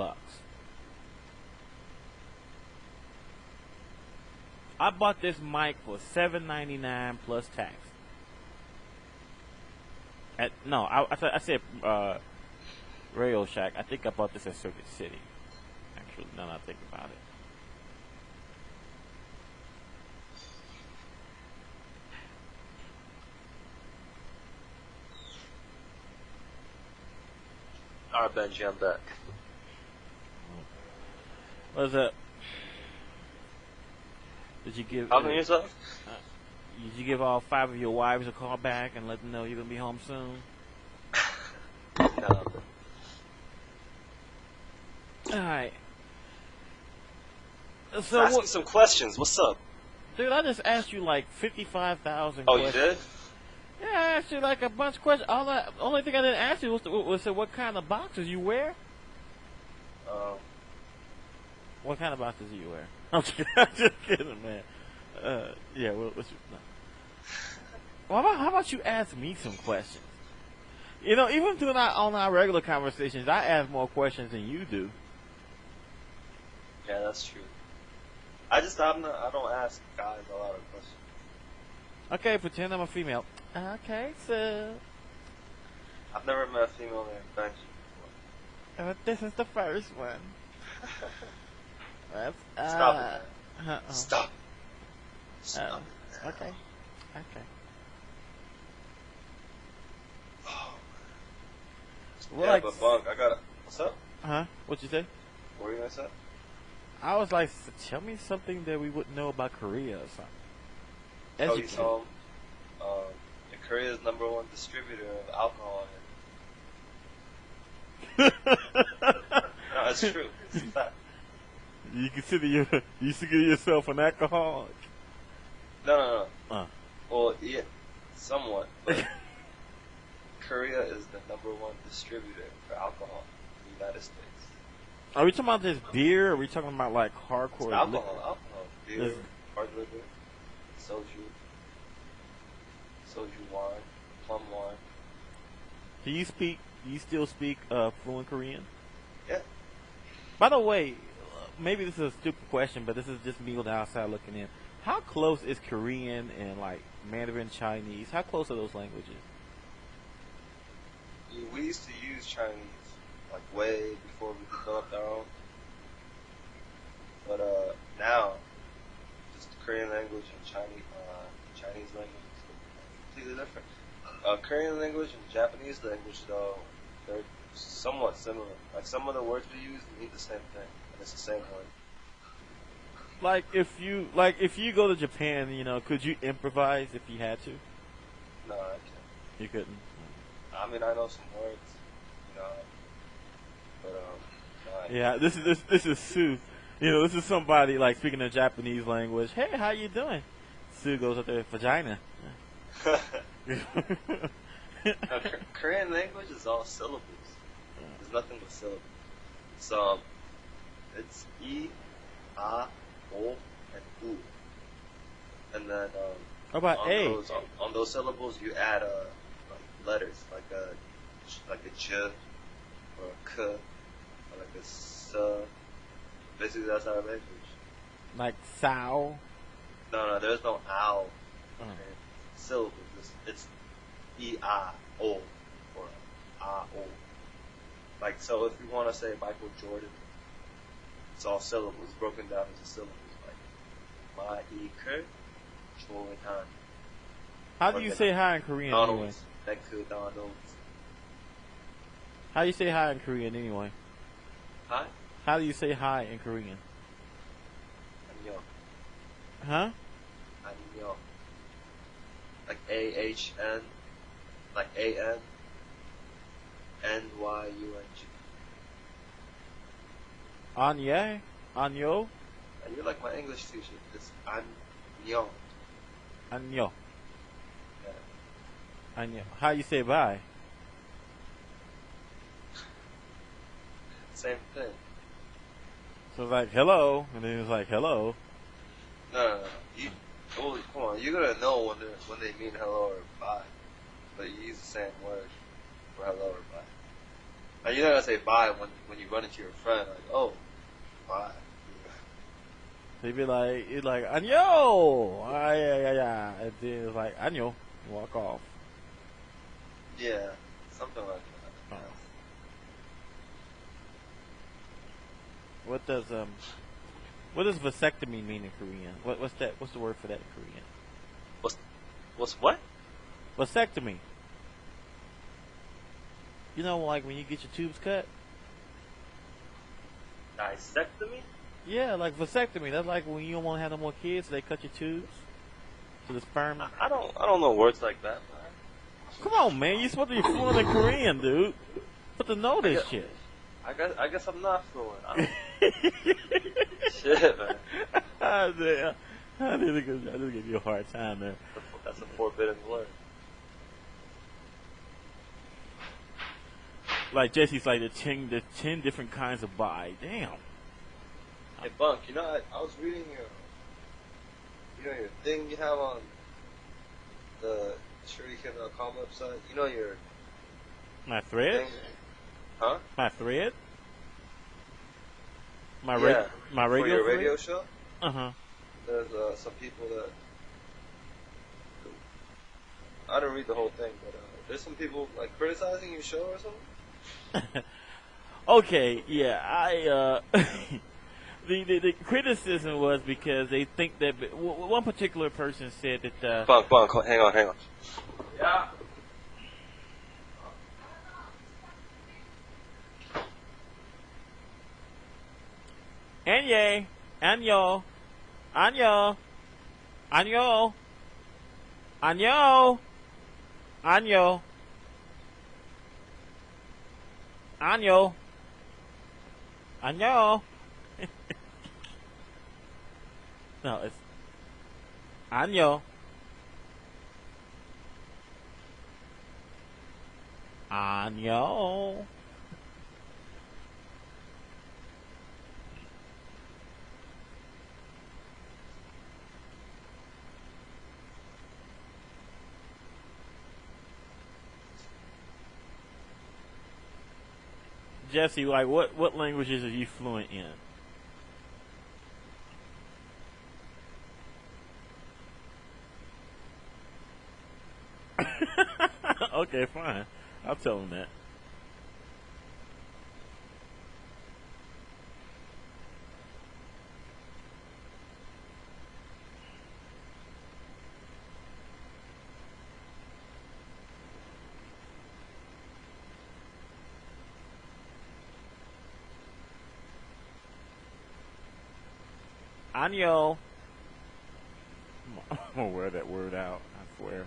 I bought this mic for $7.99 plus tax. I said Radio Shack. I think I bought this at Circuit City. Actually, now that I think about it. Alright, Benji, I'm back. What's up? Did you give? How many yourself? Did you give all 5 of your wives a call back and let them know you're gonna be home soon? No. Alright. So Ask me some questions. What's up? dude, I just asked you like 55,000 Oh, questions. you did? Yeah, I asked you like a bunch of questions. Only thing I didn't ask you was what kind of boxes you wear? What kind of boxes do you wear? I'm just kidding, man. Yeah, what's your... No. Well, how about you ask me some questions? You know, even on our regular conversations, I ask more questions than you do. Yeah, that's true. I don't ask guys a lot of questions. Okay, pretend I'm a female. Okay, so... I've never met a female named Benji before. this is the first one. That's, Stop it, man. uh-oh. Stop. Stop. Okay. Oh. Well, Yeah, like, but Bunk, what's up? Huh? What'd you say? What were you gonna say? I was like, tell me something that we wouldn't know about Korea or something. Oh, you saw Korea's #1 distributor of alcohol. No, it's true. It's a fact. You consider yourself an alcoholic? No. Uh. Well, yeah, somewhat. But Korea is the #1 distributor for alcohol in the United States. Are we talking about just beer, or are we talking about like hardcore It's alcohol, beer, hard liquor, soju wine, plum wine. Do you still speak fluent Korean? Yeah. By the way, maybe this is a stupid question, but this is just me on the outside looking in. How close is Korean and like Mandarin Chinese? How close are those languages? We used to use Chinese like way before we developed our own. But now, just Korean language and Chinese language is completely different. Korean language and Japanese language, though, they're somewhat similar. Like some of the words we use mean the same thing, and it's the same word. Like if you go to Japan, you know, could you improvise if you had to? No, I can't. You couldn't. I mean, I know some words, you know, but no, Yeah, this is Sue. You know, this is somebody like speaking the Japanese language. Hey, how you doing? Sue goes up there, vagina. Korean language is all syllables. There's nothing but syllables. So it's E, A, O, and U. And then How about A? On those syllables, you add like letters, like a j, or a k, or like a s. Basically, that's our language. Like Sao? No, there's no ow. Uh-huh. Syllables. It's E-I-O or A-O. Like, so if you want to say Michael Jordan, it's all syllables, broken down into syllables. Like, Ma-I-K, Jordan. How do you say hi in Korean anyway? Donald's. How do you say hi in Korean anyway? Hi? How do you say hi in Korean? Annyeong. Huh? Annyeong. Like A-H-N, like A-N, N-Y-U-N-G. Anye? Anyo? And you're like my English teacher. It's Annyeong. Anyo. Yeah. Anyo. How you say bye? Same thing. So it's like hello, and then it's like hello. No. Come on, you're gonna know when they mean hello or bye, but you use the same word for hello or bye. Now you're not gonna say bye when you run into your friend, like, oh, bye. They'd be like, it's like Anyo. Yeah. And then it's like Anyo. Walk off. Yeah, something like that. Oh. What does vasectomy mean in Korean? What's that? What's the word for that in Korean? What's what? Vasectomy. You know, like when you get your tubes cut. Dissectomy? Yeah, like vasectomy. That's like when you don't want to have no more kids, so they cut your tubes. So the sperm. I don't know words like that, man. Come on, man. You're supposed to be fluent in Korean, dude. Supposed to know this shit. I guess I'm not fluent. Shit, man. I just give you a hard time, man. That's a forbidden word. Like Jesse's like the 10 different kinds of bi. Damn. Hey, Bunk, you know, I was reading your thing you have on the shuriken.com website. You know your my thread? thing? Huh? My thread? My yeah. My radio For your thread? radio show? Uh-huh. There's some people that I didn't read the whole thing, but there's some people like criticizing your show or something. Okay, yeah, the criticism was because they think that one particular person said that. Bunk, hang on. Yeah. Anyo. No, it's Anyo. Jesse, like what languages are you fluent in? Okay, fine. I'll tell him that. Anyo. I'm gonna wear that word out, I swear.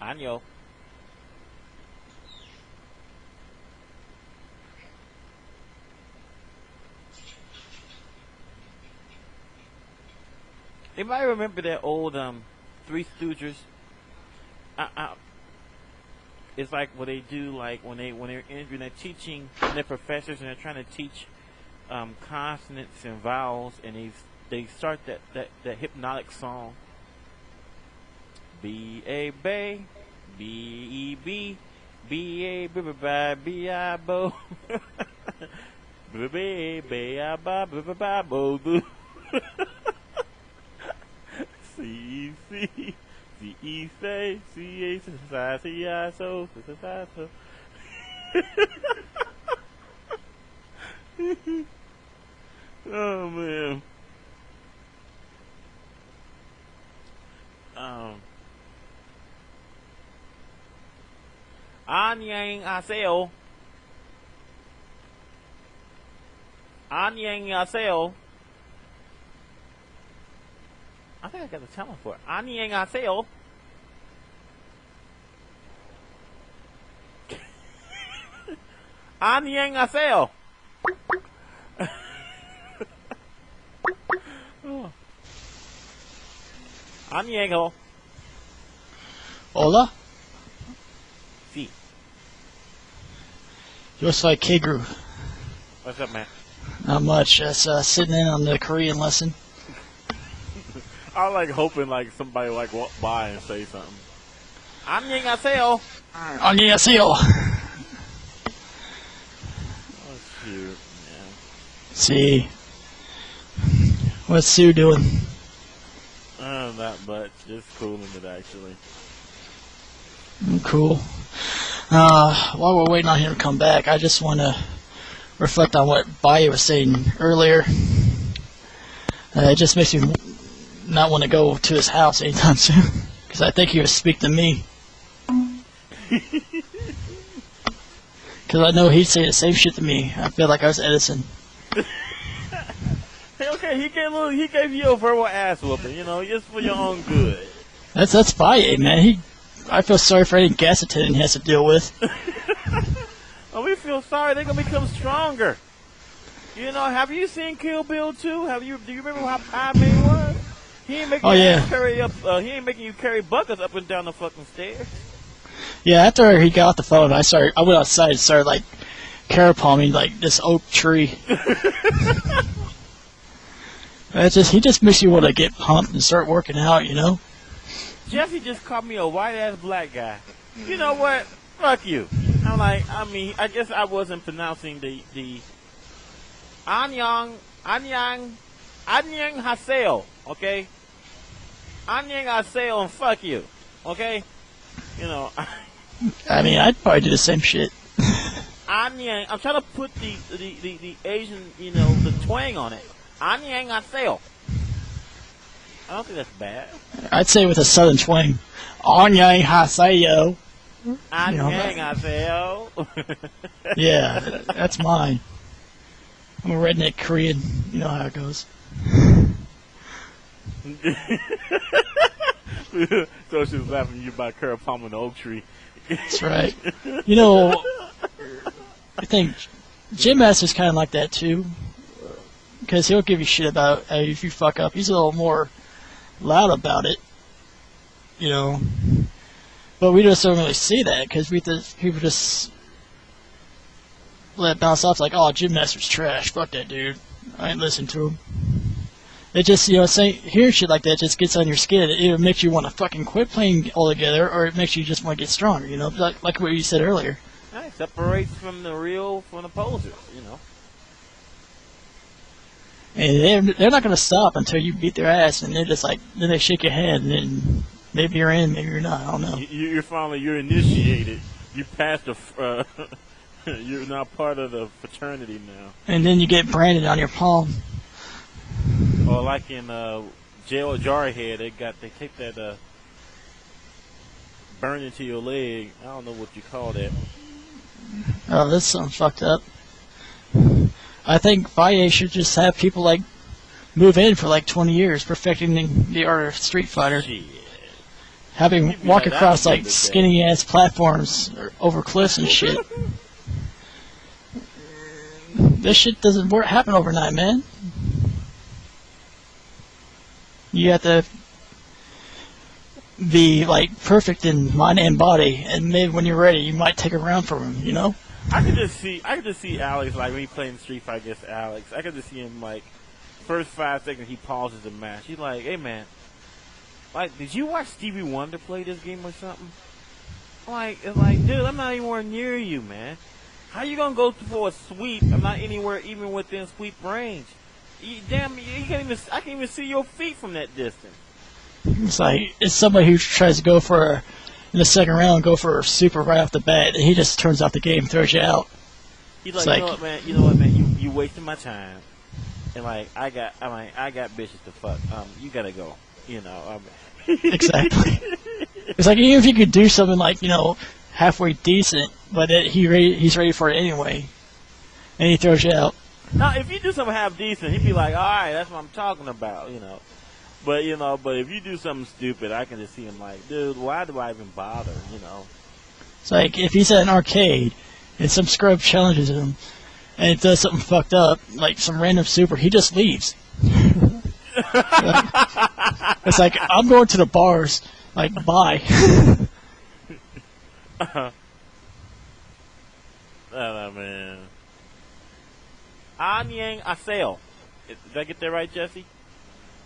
Anyo. Anybody remember that old Three Stooges? It's like what they do, like when they're teaching their professors and they're trying to teach consonants and vowels, and they start that hypnotic song. B-A bay, B-E-B, B-A B-I-B-I-Bo, B-A-B-I-B-I-B-I-Bo, C-E-C, C-E-C, C-A-C-I-C-I-So, C-I-So. Oh, man. 안녕하세요. 안녕하세요. I think I got the talent for it. 안녕하세요. 안녕하세요. 안녕하세요. Hola? Sí. Yo soy Kegru. What's up, man? Not much. Just sitting in on the Korean lesson. I like hoping like somebody like walk by and say something. 안녕하세요. 안녕하세요. Oh shoot, man. See. What's Sue doing? Not much. Just cooling it actually. Cool. While we're waiting on him to come back, I just want to reflect on what Valle was saying earlier. It just makes me not want to go to his house anytime soon. Because I think he would speak to me. Because I know he'd say the same shit to me. I feel like I was Edison. Okay, he gave you a verbal ass whooping, you know, just for your own good. That's Valle, man. I feel sorry for any gas attendant he has to deal with. Oh, we feel sorry. They're gonna become stronger. You know, have you seen Kill Bill 2? Do you remember how Padme was? He ain't making he ain't making you carry buckets up and down the fucking stairs. Yeah, after he got off the phone, I went outside and started like carrot palming like this oak tree. He just makes you want to get pumped and start working out, you know. Jesse just called me a white ass black guy. You know what? Fuck you. I guess I wasn't pronouncing the Anyang Haseo, okay? Anyang Haseo and fuck you, okay? You know. I mean, I'd probably do the same shit. Anyang, I'm trying to put the Asian, you know, the twang on it. Anyang Haseo. I don't think that's bad. I'd say with a southern twang. Anyang Haseo. Anyang Haseo. Yeah, that's mine. I'm a redneck Korean. You know how it goes. So she was laughing at you about Carol Palmer and the oak tree. That's right. You know, I think Jim Master's kind of like that too. Because he'll give you shit about if you fuck up. He's a little more loud about it. You know. But we just don't really see that because people just let it bounce off like, oh, Jim Master's trash. Fuck that dude. I ain't listening to him. It just, you know, hearing shit like that just gets on your skin. It either makes you want to fucking quit playing altogether, or it makes you just want to get stronger, you know, like what you said earlier. It separates from the real from the posers, you know. And they're not going to stop until you beat their ass, and they're just like, then they shake your hand, and then maybe you're in, maybe you're not, I don't know. You're initiated. You passed you're now part of the fraternity now. And then you get branded on your palm. Or like in Jail Jarhead, they take that burn into your leg. I don't know what you call that. Oh, that's something fucked up. I think Valle should just have people like move in for like 20 years, perfecting the art of Street Fighter. Shit. Having walk across like skinny ass platforms or over cliffs and shit. This shit doesn't happen overnight, man. You have to be like perfect in mind and body, and maybe when you're ready, you might take a round from him. You know. I could just see Alex, like when he playing Street Fighter against Alex. I could just see him like first 5 seconds he pauses the match. He's like, "Hey man, like did you watch Stevie Wonder play this game or something?" It's like, dude, I'm not anywhere near you, man. How you gonna go for a sweep? I'm not anywhere even within sweep range. You can't even. I can't even see your feet from that distance. It's like it's somebody who tries to go for in the second round, go for a super right off the bat, and he just turns off the game, throws you out. He's like, you know what, man, you wasting my time, and like I got bitches to fuck. You gotta go. You know. Exactly. It's like even if you could do something like halfway decent, but he's ready for it anyway, and he throws you out. Now, if you do something half decent, he'd be like, all right, that's what I'm talking about, you know. But if you do something stupid, I can just see him like, dude, why do I even bother, you know? It's like if he's at an arcade and some scrub challenges him and it does something fucked up, like some random super, he just leaves. It's like, I'm going to the bars, like, bye. I don't know, man. Anyang Haseo. Did I get that right, Jesse?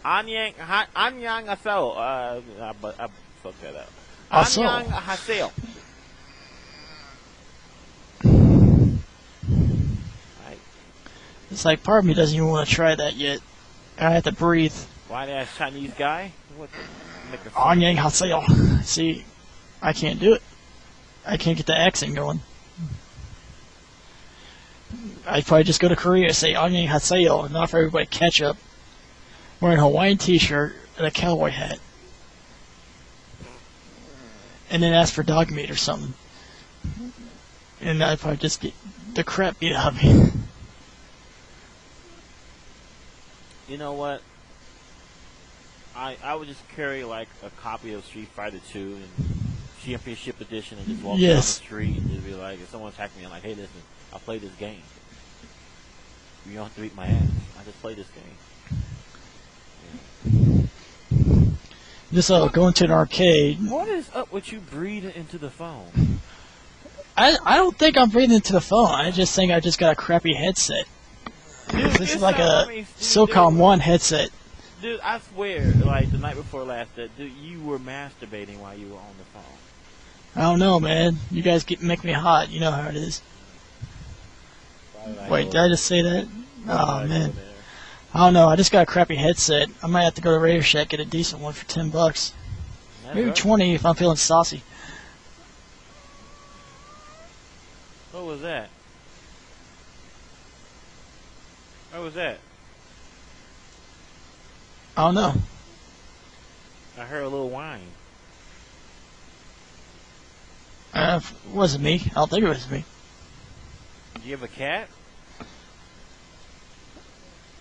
Anyang Haseo. I fucked that up. Anyang Haseo. Right. It's like part of me doesn't even want to try that yet. I have to breathe. Why that Chinese guy? Anyang Haseo. See, I can't do it. I can't get the accent going. I'd probably just go to Korea and say Anyang Haseo and offer everybody ketchup. wearing a Hawaiian t-shirt and a cowboy hat. And then ask for dog meat or something. And I'd probably just get the crap beat out of me. You know what? I would just carry like a copy of Street Fighter 2 and Championship Edition and just walk down the street and just be like, if someone attacked me, I'm like, hey, listen, I play this game. You don't have to beat my ass. I just play this game. Yeah. Just going to an arcade. What is up with you breathing into the phone? I don't think I'm breathing into the phone. I just think I just got a crappy headset. Dude, this is like a SoCal 1 headset. Dude, I swear, like the night before last, that dude, you were masturbating while you were on the phone. I don't know, man. You guys make me hot. You know how it is. Wait, did I just say that? Oh, man. I don't know. I just got a crappy headset. I might have to go to Radio Shack get a decent one for $10. Maybe 20 if I'm feeling saucy. What was that? What was that? I don't know. I heard a little whine. It wasn't me. I don't think it was me. Do you have a cat?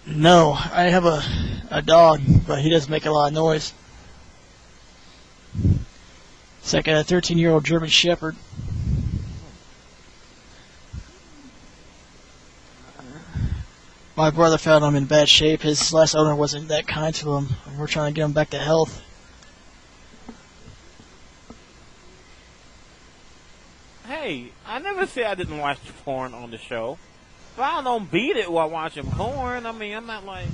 No, I have a dog, but he doesn't make a lot of noise. It's like a 13-year-old German Shepherd. My brother found him in bad shape. His last owner wasn't that kind to him. We're trying to get him back to health. Hey, I never said I didn't watch porn on the show. But I don't beat it while watching porn. I mean, I'm not like...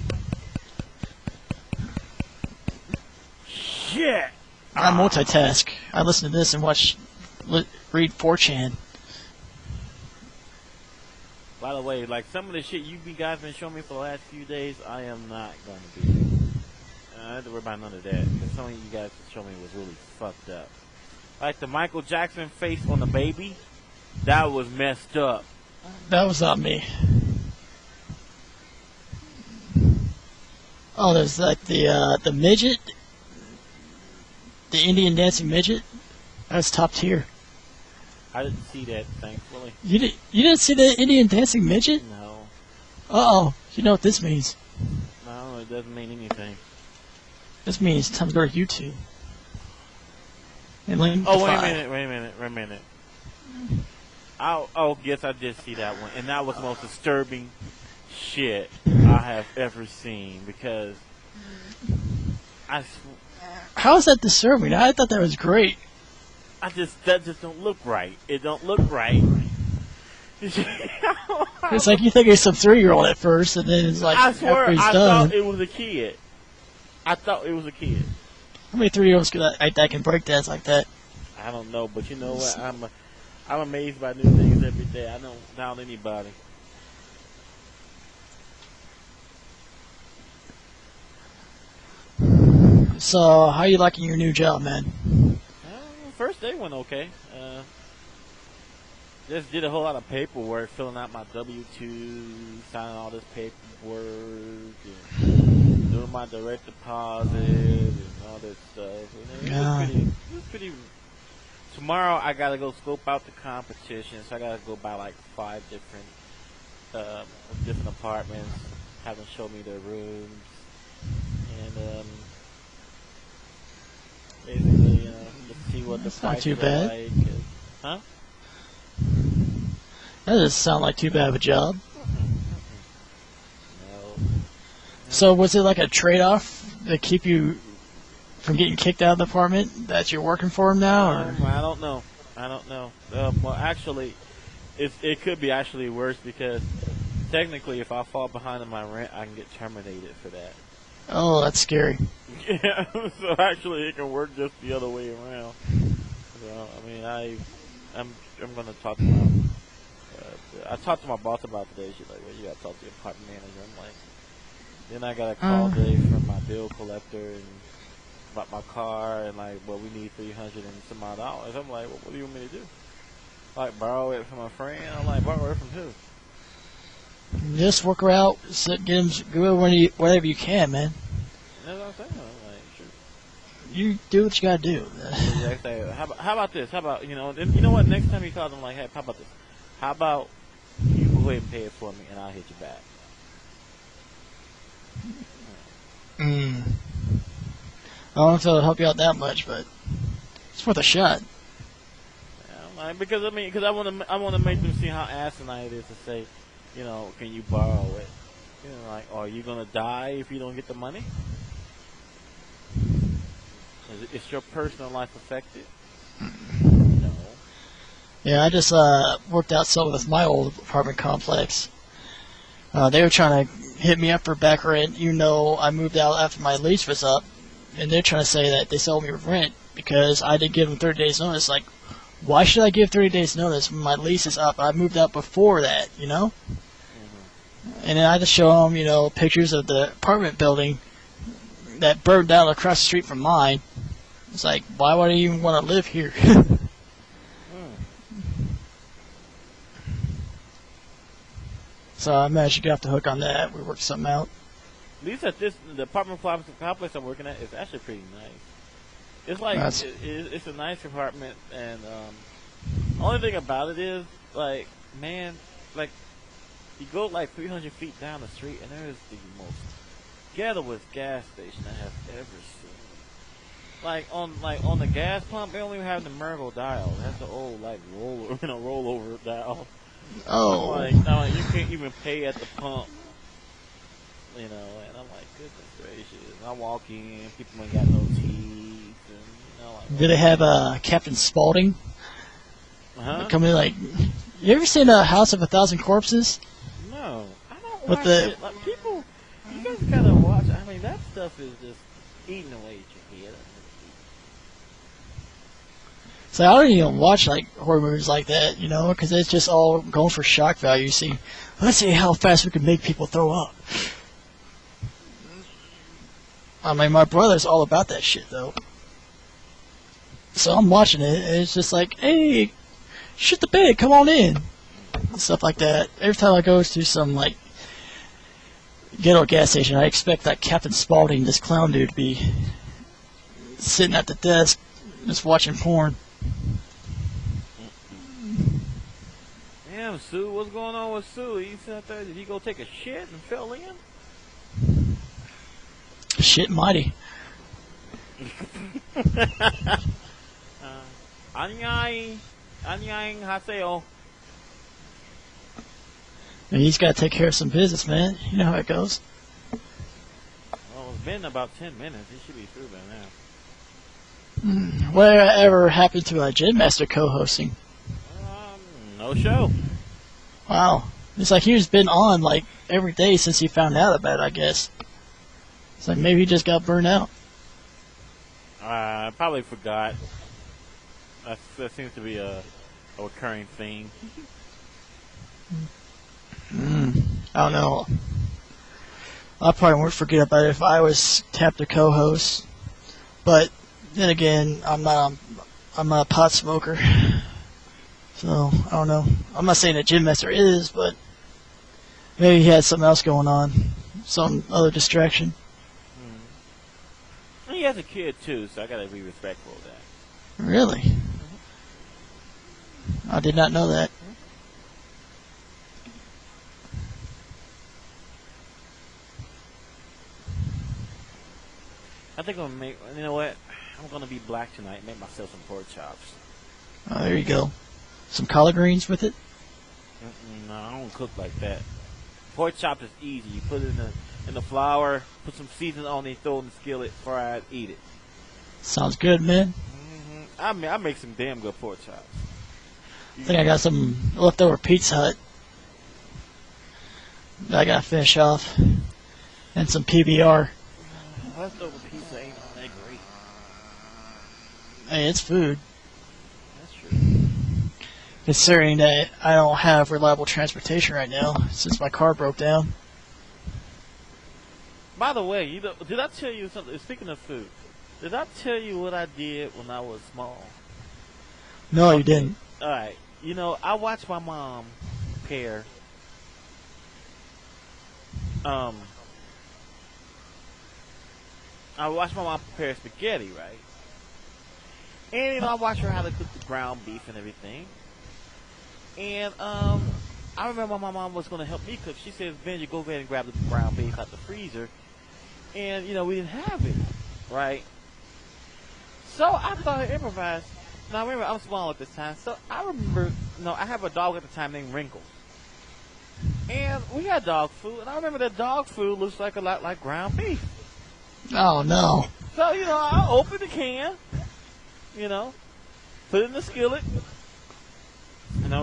Shit! I multitask. I listen to this and read 4chan. By the way, like some of the shit you guys been showing me for the last few days, I am not going to be. I don't have to worry about none of that. Because some of you guys showed me was really fucked up. Like the Michael Jackson face on the baby, that was messed up. That was not me. Oh, there's like the midget, the Indian dancing midget. That's top tier. I didn't see that, thankfully. You didn't see the Indian dancing midget? No. Uh-oh. You know what this means. No, it doesn't mean anything. This means it's time to go to YouTube. And wait a minute. Oh, yes, I did see that one. And that was the most disturbing shit I have ever seen. Because how is that disturbing? I thought that was great. That just don't look right. It don't look right. It's like you think it's some 3-year-old at first, and then it's like I swear, after he's I done. thought it was a kid. How many 3-year-olds that can break dance like that? I don't know, but you know what? I'm amazed by new things every day. I don't doubt anybody. So, how you liking your new job, man? First day went okay. Just did a whole lot of paperwork, filling out my W-2, signing all this paperwork, and doing my direct deposit, and all that stuff. And it was pretty. Tomorrow I gotta go scope out the competition, so I gotta go by like 5 different apartments, have them show me their rooms, and basically, let's see what That's the not prices too are bad. like. Huh? That doesn't sound like too bad of a job. No. So was it like a trade-off to keep you from getting kicked out of the apartment that you're working for him now? Or? I don't know. Well, actually, it could be actually worse because technically, if I fall behind on my rent, I can get terminated for that. Oh, that's scary. Yeah, so actually it can work just the other way around. So, I mean, I'm going to talk to my, I talked to my boss about today. She's like, well, you got to talk to your apartment manager. I'm like, then I got a call today from my bill collector and about my car and like, well, we need $300 and some odd dollars. I'm like, well, what do you want me to do? Like, borrow it from a friend? I'm like, borrow it from who? Just work her out, get him whatever you can, man. what I'm saying? Like, sure. You do what you gotta do. Yeah, say, how about this? How about, you know what? Next time you call them, like, hey, how about this? How about you go ahead and pay it for me, and I'll hit you back. I don't know if it'll help you out that much, but it's worth a shot. Yeah, like, because I want to make them see how asinine it is to say, can you borrow it? Like, are you gonna die if you don't get the money? Is your personal life affected? No. Yeah, I just worked out something with my old apartment complex. They were trying to hit me up for back rent, even though I moved out after my lease was up, and they're trying to say that they sold me rent because I didn't give them 30 days notice. Like, why should I give 30 days notice when my lease is up? I moved out before that, Mm-hmm. And then I just show them, pictures of the apartment building that burned down across the street from mine. It's like, why would I even want to live here? So I managed to get off the hook on that. We worked something out. At least at the apartment complex I'm working at is actually pretty nice. It's like it's a nice apartment, and only thing about it is, like, man, like, you go like 300 feet down the street, and there is the most ghettoest gas station I have ever seen. Like on the gas pump, they only have the Mergo dial. That's the old rollover dial. Oh. Like, you can't even pay at the pump. And I'm like, goodness gracious. And I walk in, people ain't got no teeth. And, like, do they have Captain Spaulding? Coming like, you ever seen a House of a Thousand Corpses? No, I don't watch it. Like, people, you guys gotta watch. I mean, that stuff is just eating away at your head. So I don't even watch like horror movies like that, because it's just all going for shock value. See, let's see how fast we can make people throw up. I mean, my brother's all about that shit, though. So I'm watching it, and it's just like, hey, shit the bed, come on in. And stuff like that. Every time I go to some, like, ghetto gas station, I expect that Captain Spaulding, this clown dude, to be sitting at the desk, just watching porn. Damn, Sue, what's going on with Sue? He sat there, did he go take a shit and fell in? Shit mighty. Anyang haseo. And he's got to take care of some business, man. You know how it goes. Well, it's been about 10 minutes. He should be through by now. Whatever happened to Jim Master co-hosting? No show. Wow. It's like he's been on like every day since he found out about it, I guess. It's like maybe he just got burned out. I probably forgot. That seems to be a recurring theme. I don't know. I probably won't forget about it if I was tapped to co-host. But then again, I'm not a pot smoker. So, I don't know. I'm not saying that Jim Master is, but maybe he had something else going on. Some other distraction. He has a kid, too, so I gotta be respectful of that. Really? I did not know that. I think I'm gonna make, you know what? I'm gonna be black tonight and make myself some pork chops. Oh, there you go. Some collard greens with it? No, I don't cook like that. Pork chop is easy. You put it in the flour, put some seasoning on it, throw it in the skillet, fry it, eat it. Sounds good, man. I make some damn good pork chops. I think I got some leftover Pizza Hut that I gotta finish off. And some PBR. Leftover pizza ain't all that great. Hey, it's food. That's true. Considering that I don't have reliable transportation right now since my car broke down. By the way, did I tell you something? Speaking of food, did I tell you what I did when I was small? No, you didn't. All right. I watched my mom prepare I watched my mom prepare spaghetti, right? And I watched her how to cook the ground beef and everything. And I remember my mom was going to help me cook. She said, "Benji, go ahead and grab the ground beef out the freezer." And we didn't have it, right? So I thought I improvised. Now remember, I was small at this time, so I remember. I have a dog at the time named Wrinkles, and we had dog food. And I remember that dog food looks like a lot like ground beef. Oh no. So I opened the can, put it in the skillet.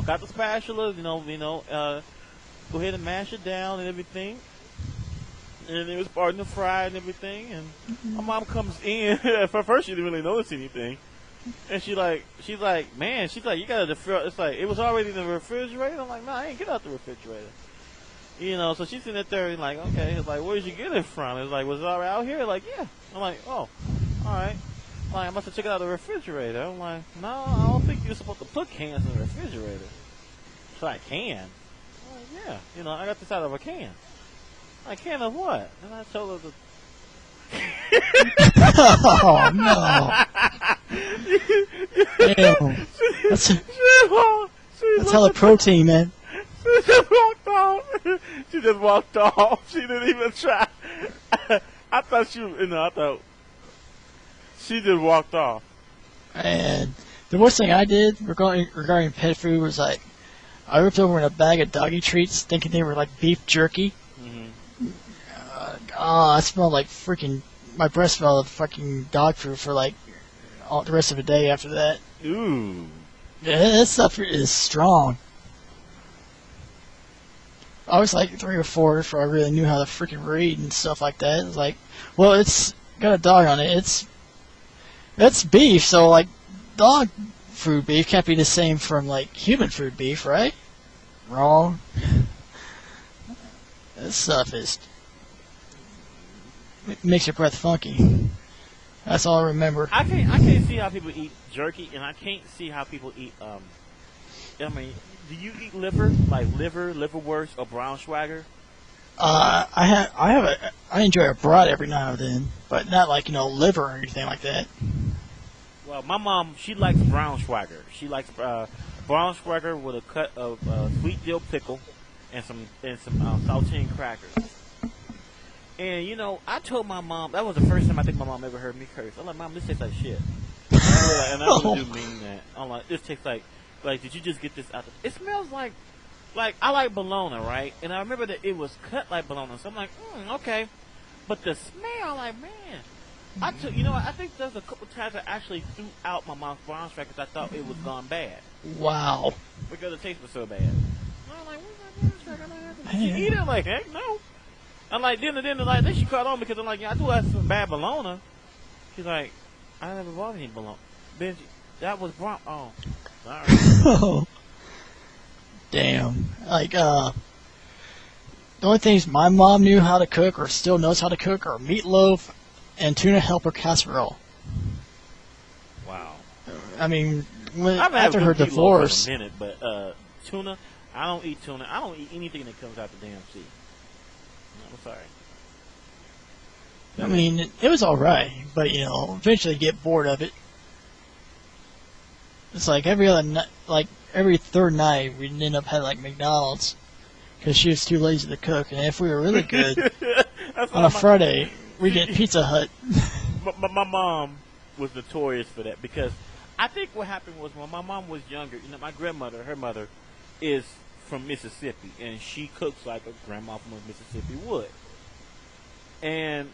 Got the spatula. Go ahead and mash it down and everything. And it was starting to fry and everything. And my mom comes in. At first, she didn't really notice anything. And she's like, man, you got to defer. It's like, it was already in the refrigerator. I'm like, no, I ain't get out the refrigerator. So she's sitting there and like, okay. It's like, where did you get it from? It's like, was it already out here? Like, yeah. I'm like, oh, all right. Like, I must have checked it out of the refrigerator. I'm like, no, I don't think you're supposed to put cans in the refrigerator. So I can. I'm like, yeah. I got this out of a can. A can of what? And I told her Oh no. Damn. That's hella protein, man. She just walked off. She just walked off. She didn't even try. I thought she just walked off. And the worst thing I did regarding pet food was like, I ripped open a bag of doggy treats thinking they were like beef jerky. I smelled like my breath smelled of fucking dog food for like all the rest of the day after that. Ooh. Yeah, that stuff is strong. I was like 3 or 4 before I really knew how to freaking read and stuff like that. It was like, well, it's got a dog on it. It's beef, so like dog food beef can't be the same from like human food beef, right? Wrong. This stuff makes your breath funky. That's all I remember. I can't see how people eat jerky, and I can't see how people eat. Do you eat liver, like liverwurst, or Braunschweiger? I enjoy a brat every now and then, but not like liver or anything like that. Well, my mom, she likes Braunschweiger. She likes Braunschweiger with a cut of sweet dill pickle and some saltine crackers. And I told my mom, that was the first time I think my mom ever heard me curse. I'm like, Mom, this tastes like shit. And I really do mean that. I'm like, this tastes like, did you just get this out? It smells like I like bologna, right? And I remember that it was cut like bologna. So I'm like, okay. But the smell, like, man. I think there's a couple times I actually threw out my mom's Braunschweiger because I thought it was gone bad. Wow. Because the taste was so bad. And I'm like, where's my Braunschweiger? She eat it? I'm like, heck no. I'm like, then she caught on because I'm like, yeah, I do have some bad bologna. She's like, I never bought any bologna. Benji, that was Braun. Oh. Alright. Oh. Damn. Like, the only things my mom knew how to cook or still knows how to cook are meatloaf and tuna helper casserole. Wow. I mean, after her divorce. For a minute, but tuna, I don't eat tuna. I don't eat anything that comes out the damn sea. I'm sorry. I mean, it was alright, but eventually you get bored of it. It's like every third night we'd end up having like McDonald's because she was too lazy to cook, and if we were really good on a Friday, we'd get Pizza Hut. My mom was notorious for that because I think what happened was when my mom was younger, my grandmother, her mother, is from Mississippi, and she cooks like a grandma from Mississippi would. And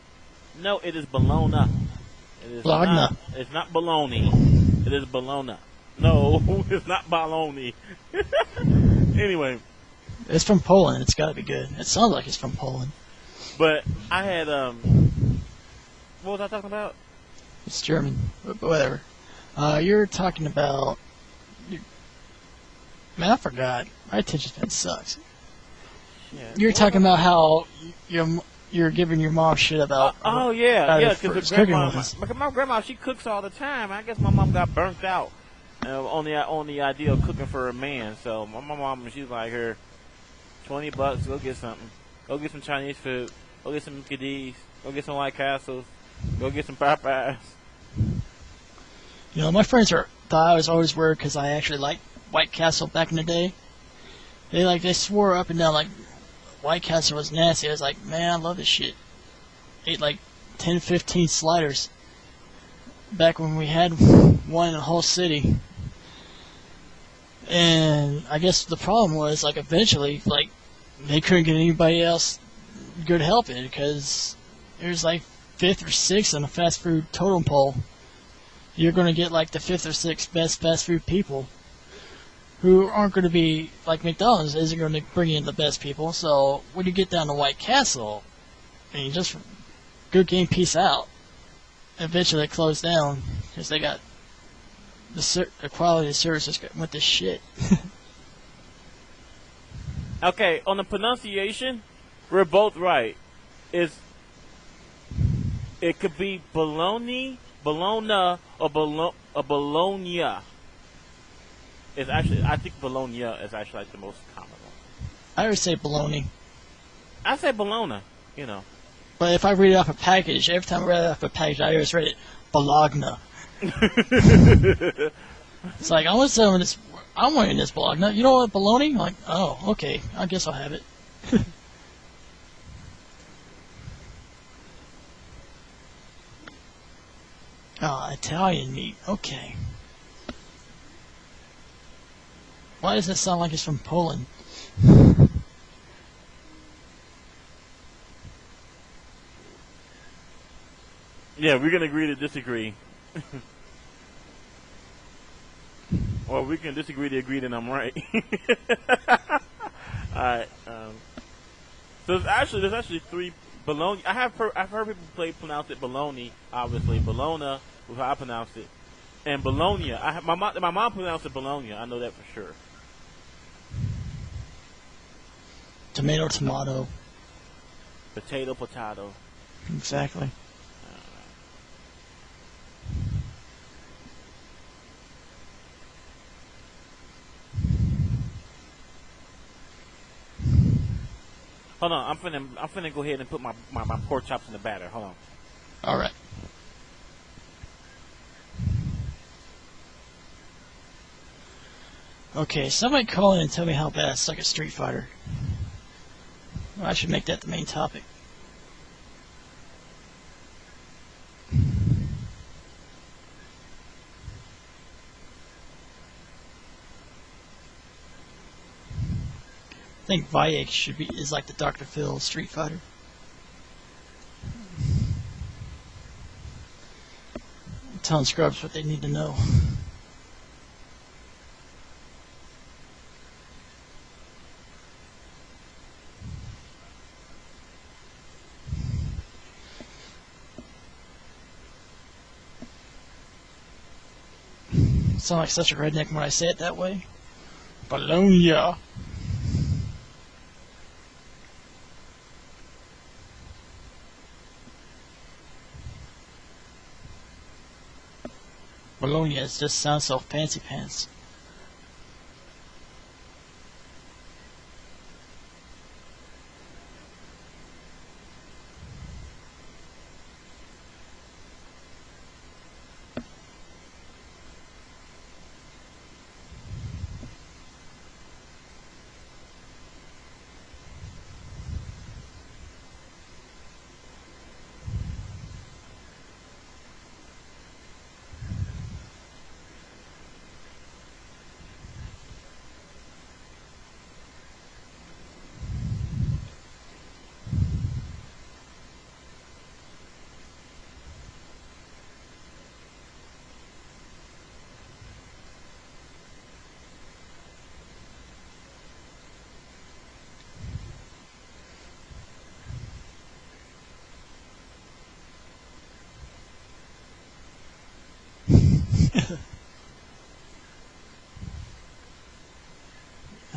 no, it is bologna. It is Bologna. It's not bologna. It is bologna. No, it's not bologna. Anyway. It's from Poland. It's got to be good. It sounds like it's from Poland. But I had, what was I talking about? It's German, but whatever. You're talking about... Man, I forgot. My attention span sucks. Yeah. You're talking about how you're giving your mom shit about... yeah, because my grandma, she cooks all the time. I guess my mom got burnt out on the idea of cooking for a man. So my mom, she's like, here, $20, go get something. Go get some Chinese food. Go get some Cadiz. Go get some White Castles. Go get some Popeyes. You know, my friends thought I was always weird because I actually liked White Castle back in the day. They swore up and down like White Castle was nasty. I was like, man, I love this shit. Ate like 10, 15 sliders back when we had one in the whole city. And I guess the problem was, like, eventually, like, they couldn't get anybody else good help it because there's like 5th or 6th on the fast food totem pole. You're going to get like the 5th or 6th best fast food people who aren't going to be like McDonald's isn't going to bring in the best people. So when you get down to White Castle, and you just good game, peace out. Eventually it closed down because they got the quality of service just went to shit. Okay, on the pronunciation, we're both right. It could be Bologna, or Bologna. It's actually, I think Bologna is actually like the most common one. I always say baloney. I say Bologna, you know. But if I read it off a package, every time I read it off a package, I always read it Bologna. It's like, I'm wearing this Bologna. You know what, baloney? I'm like, oh, okay, I guess I'll have it. Oh, Italian meat. Okay. Why does it sound like it's from Poland? Yeah, we're going to agree to disagree. Or we can disagree to agree that I'm right. Alright. So there's actually 3 Bologna. I've heard people pronounce it Bologna, obviously. Bologna was how I pronounce it. And Bologna. My mom pronounced it Bologna. I know that for sure. Tomato. Potato. Exactly. Hold on, I'm finna go ahead and put my pork chops in the batter. Hold on. All right. Okay, somebody call in and tell me how bad I suck at Street Fighter. Well, I should make that the main topic. I think Valle is like the Dr. Phil of Street Fighter. I'm telling scrubs what they need to know. Sound like such a redneck when I say it that way. Bologna. Bologna just sounds so fancy pants.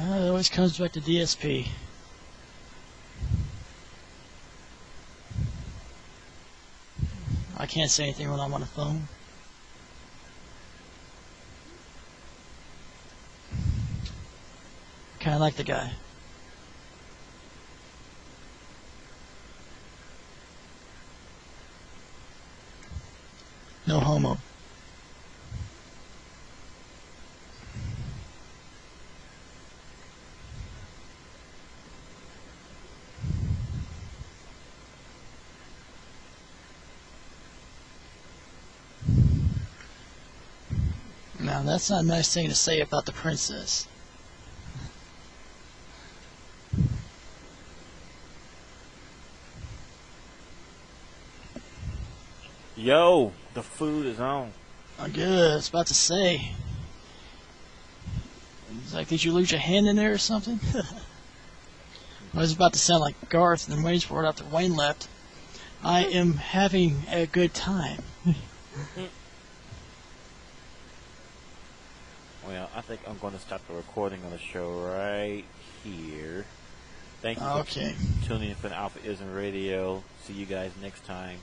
It always comes back to DSP. I can't say anything when I'm on the phone. Kinda like the guy. No homo. Now, that's not a nice thing to say about the princess. Yo, the food is on. Oh, good. I was about to say. It's like, did you lose your hand in there or something? I was about to sound like Garth in Wayne's World after Wayne left. I am having a good time. Well, I think I'm going to stop the recording on the show right here. Thank you Okay. for tuning in for the AlphaISM Radio. See you guys next time.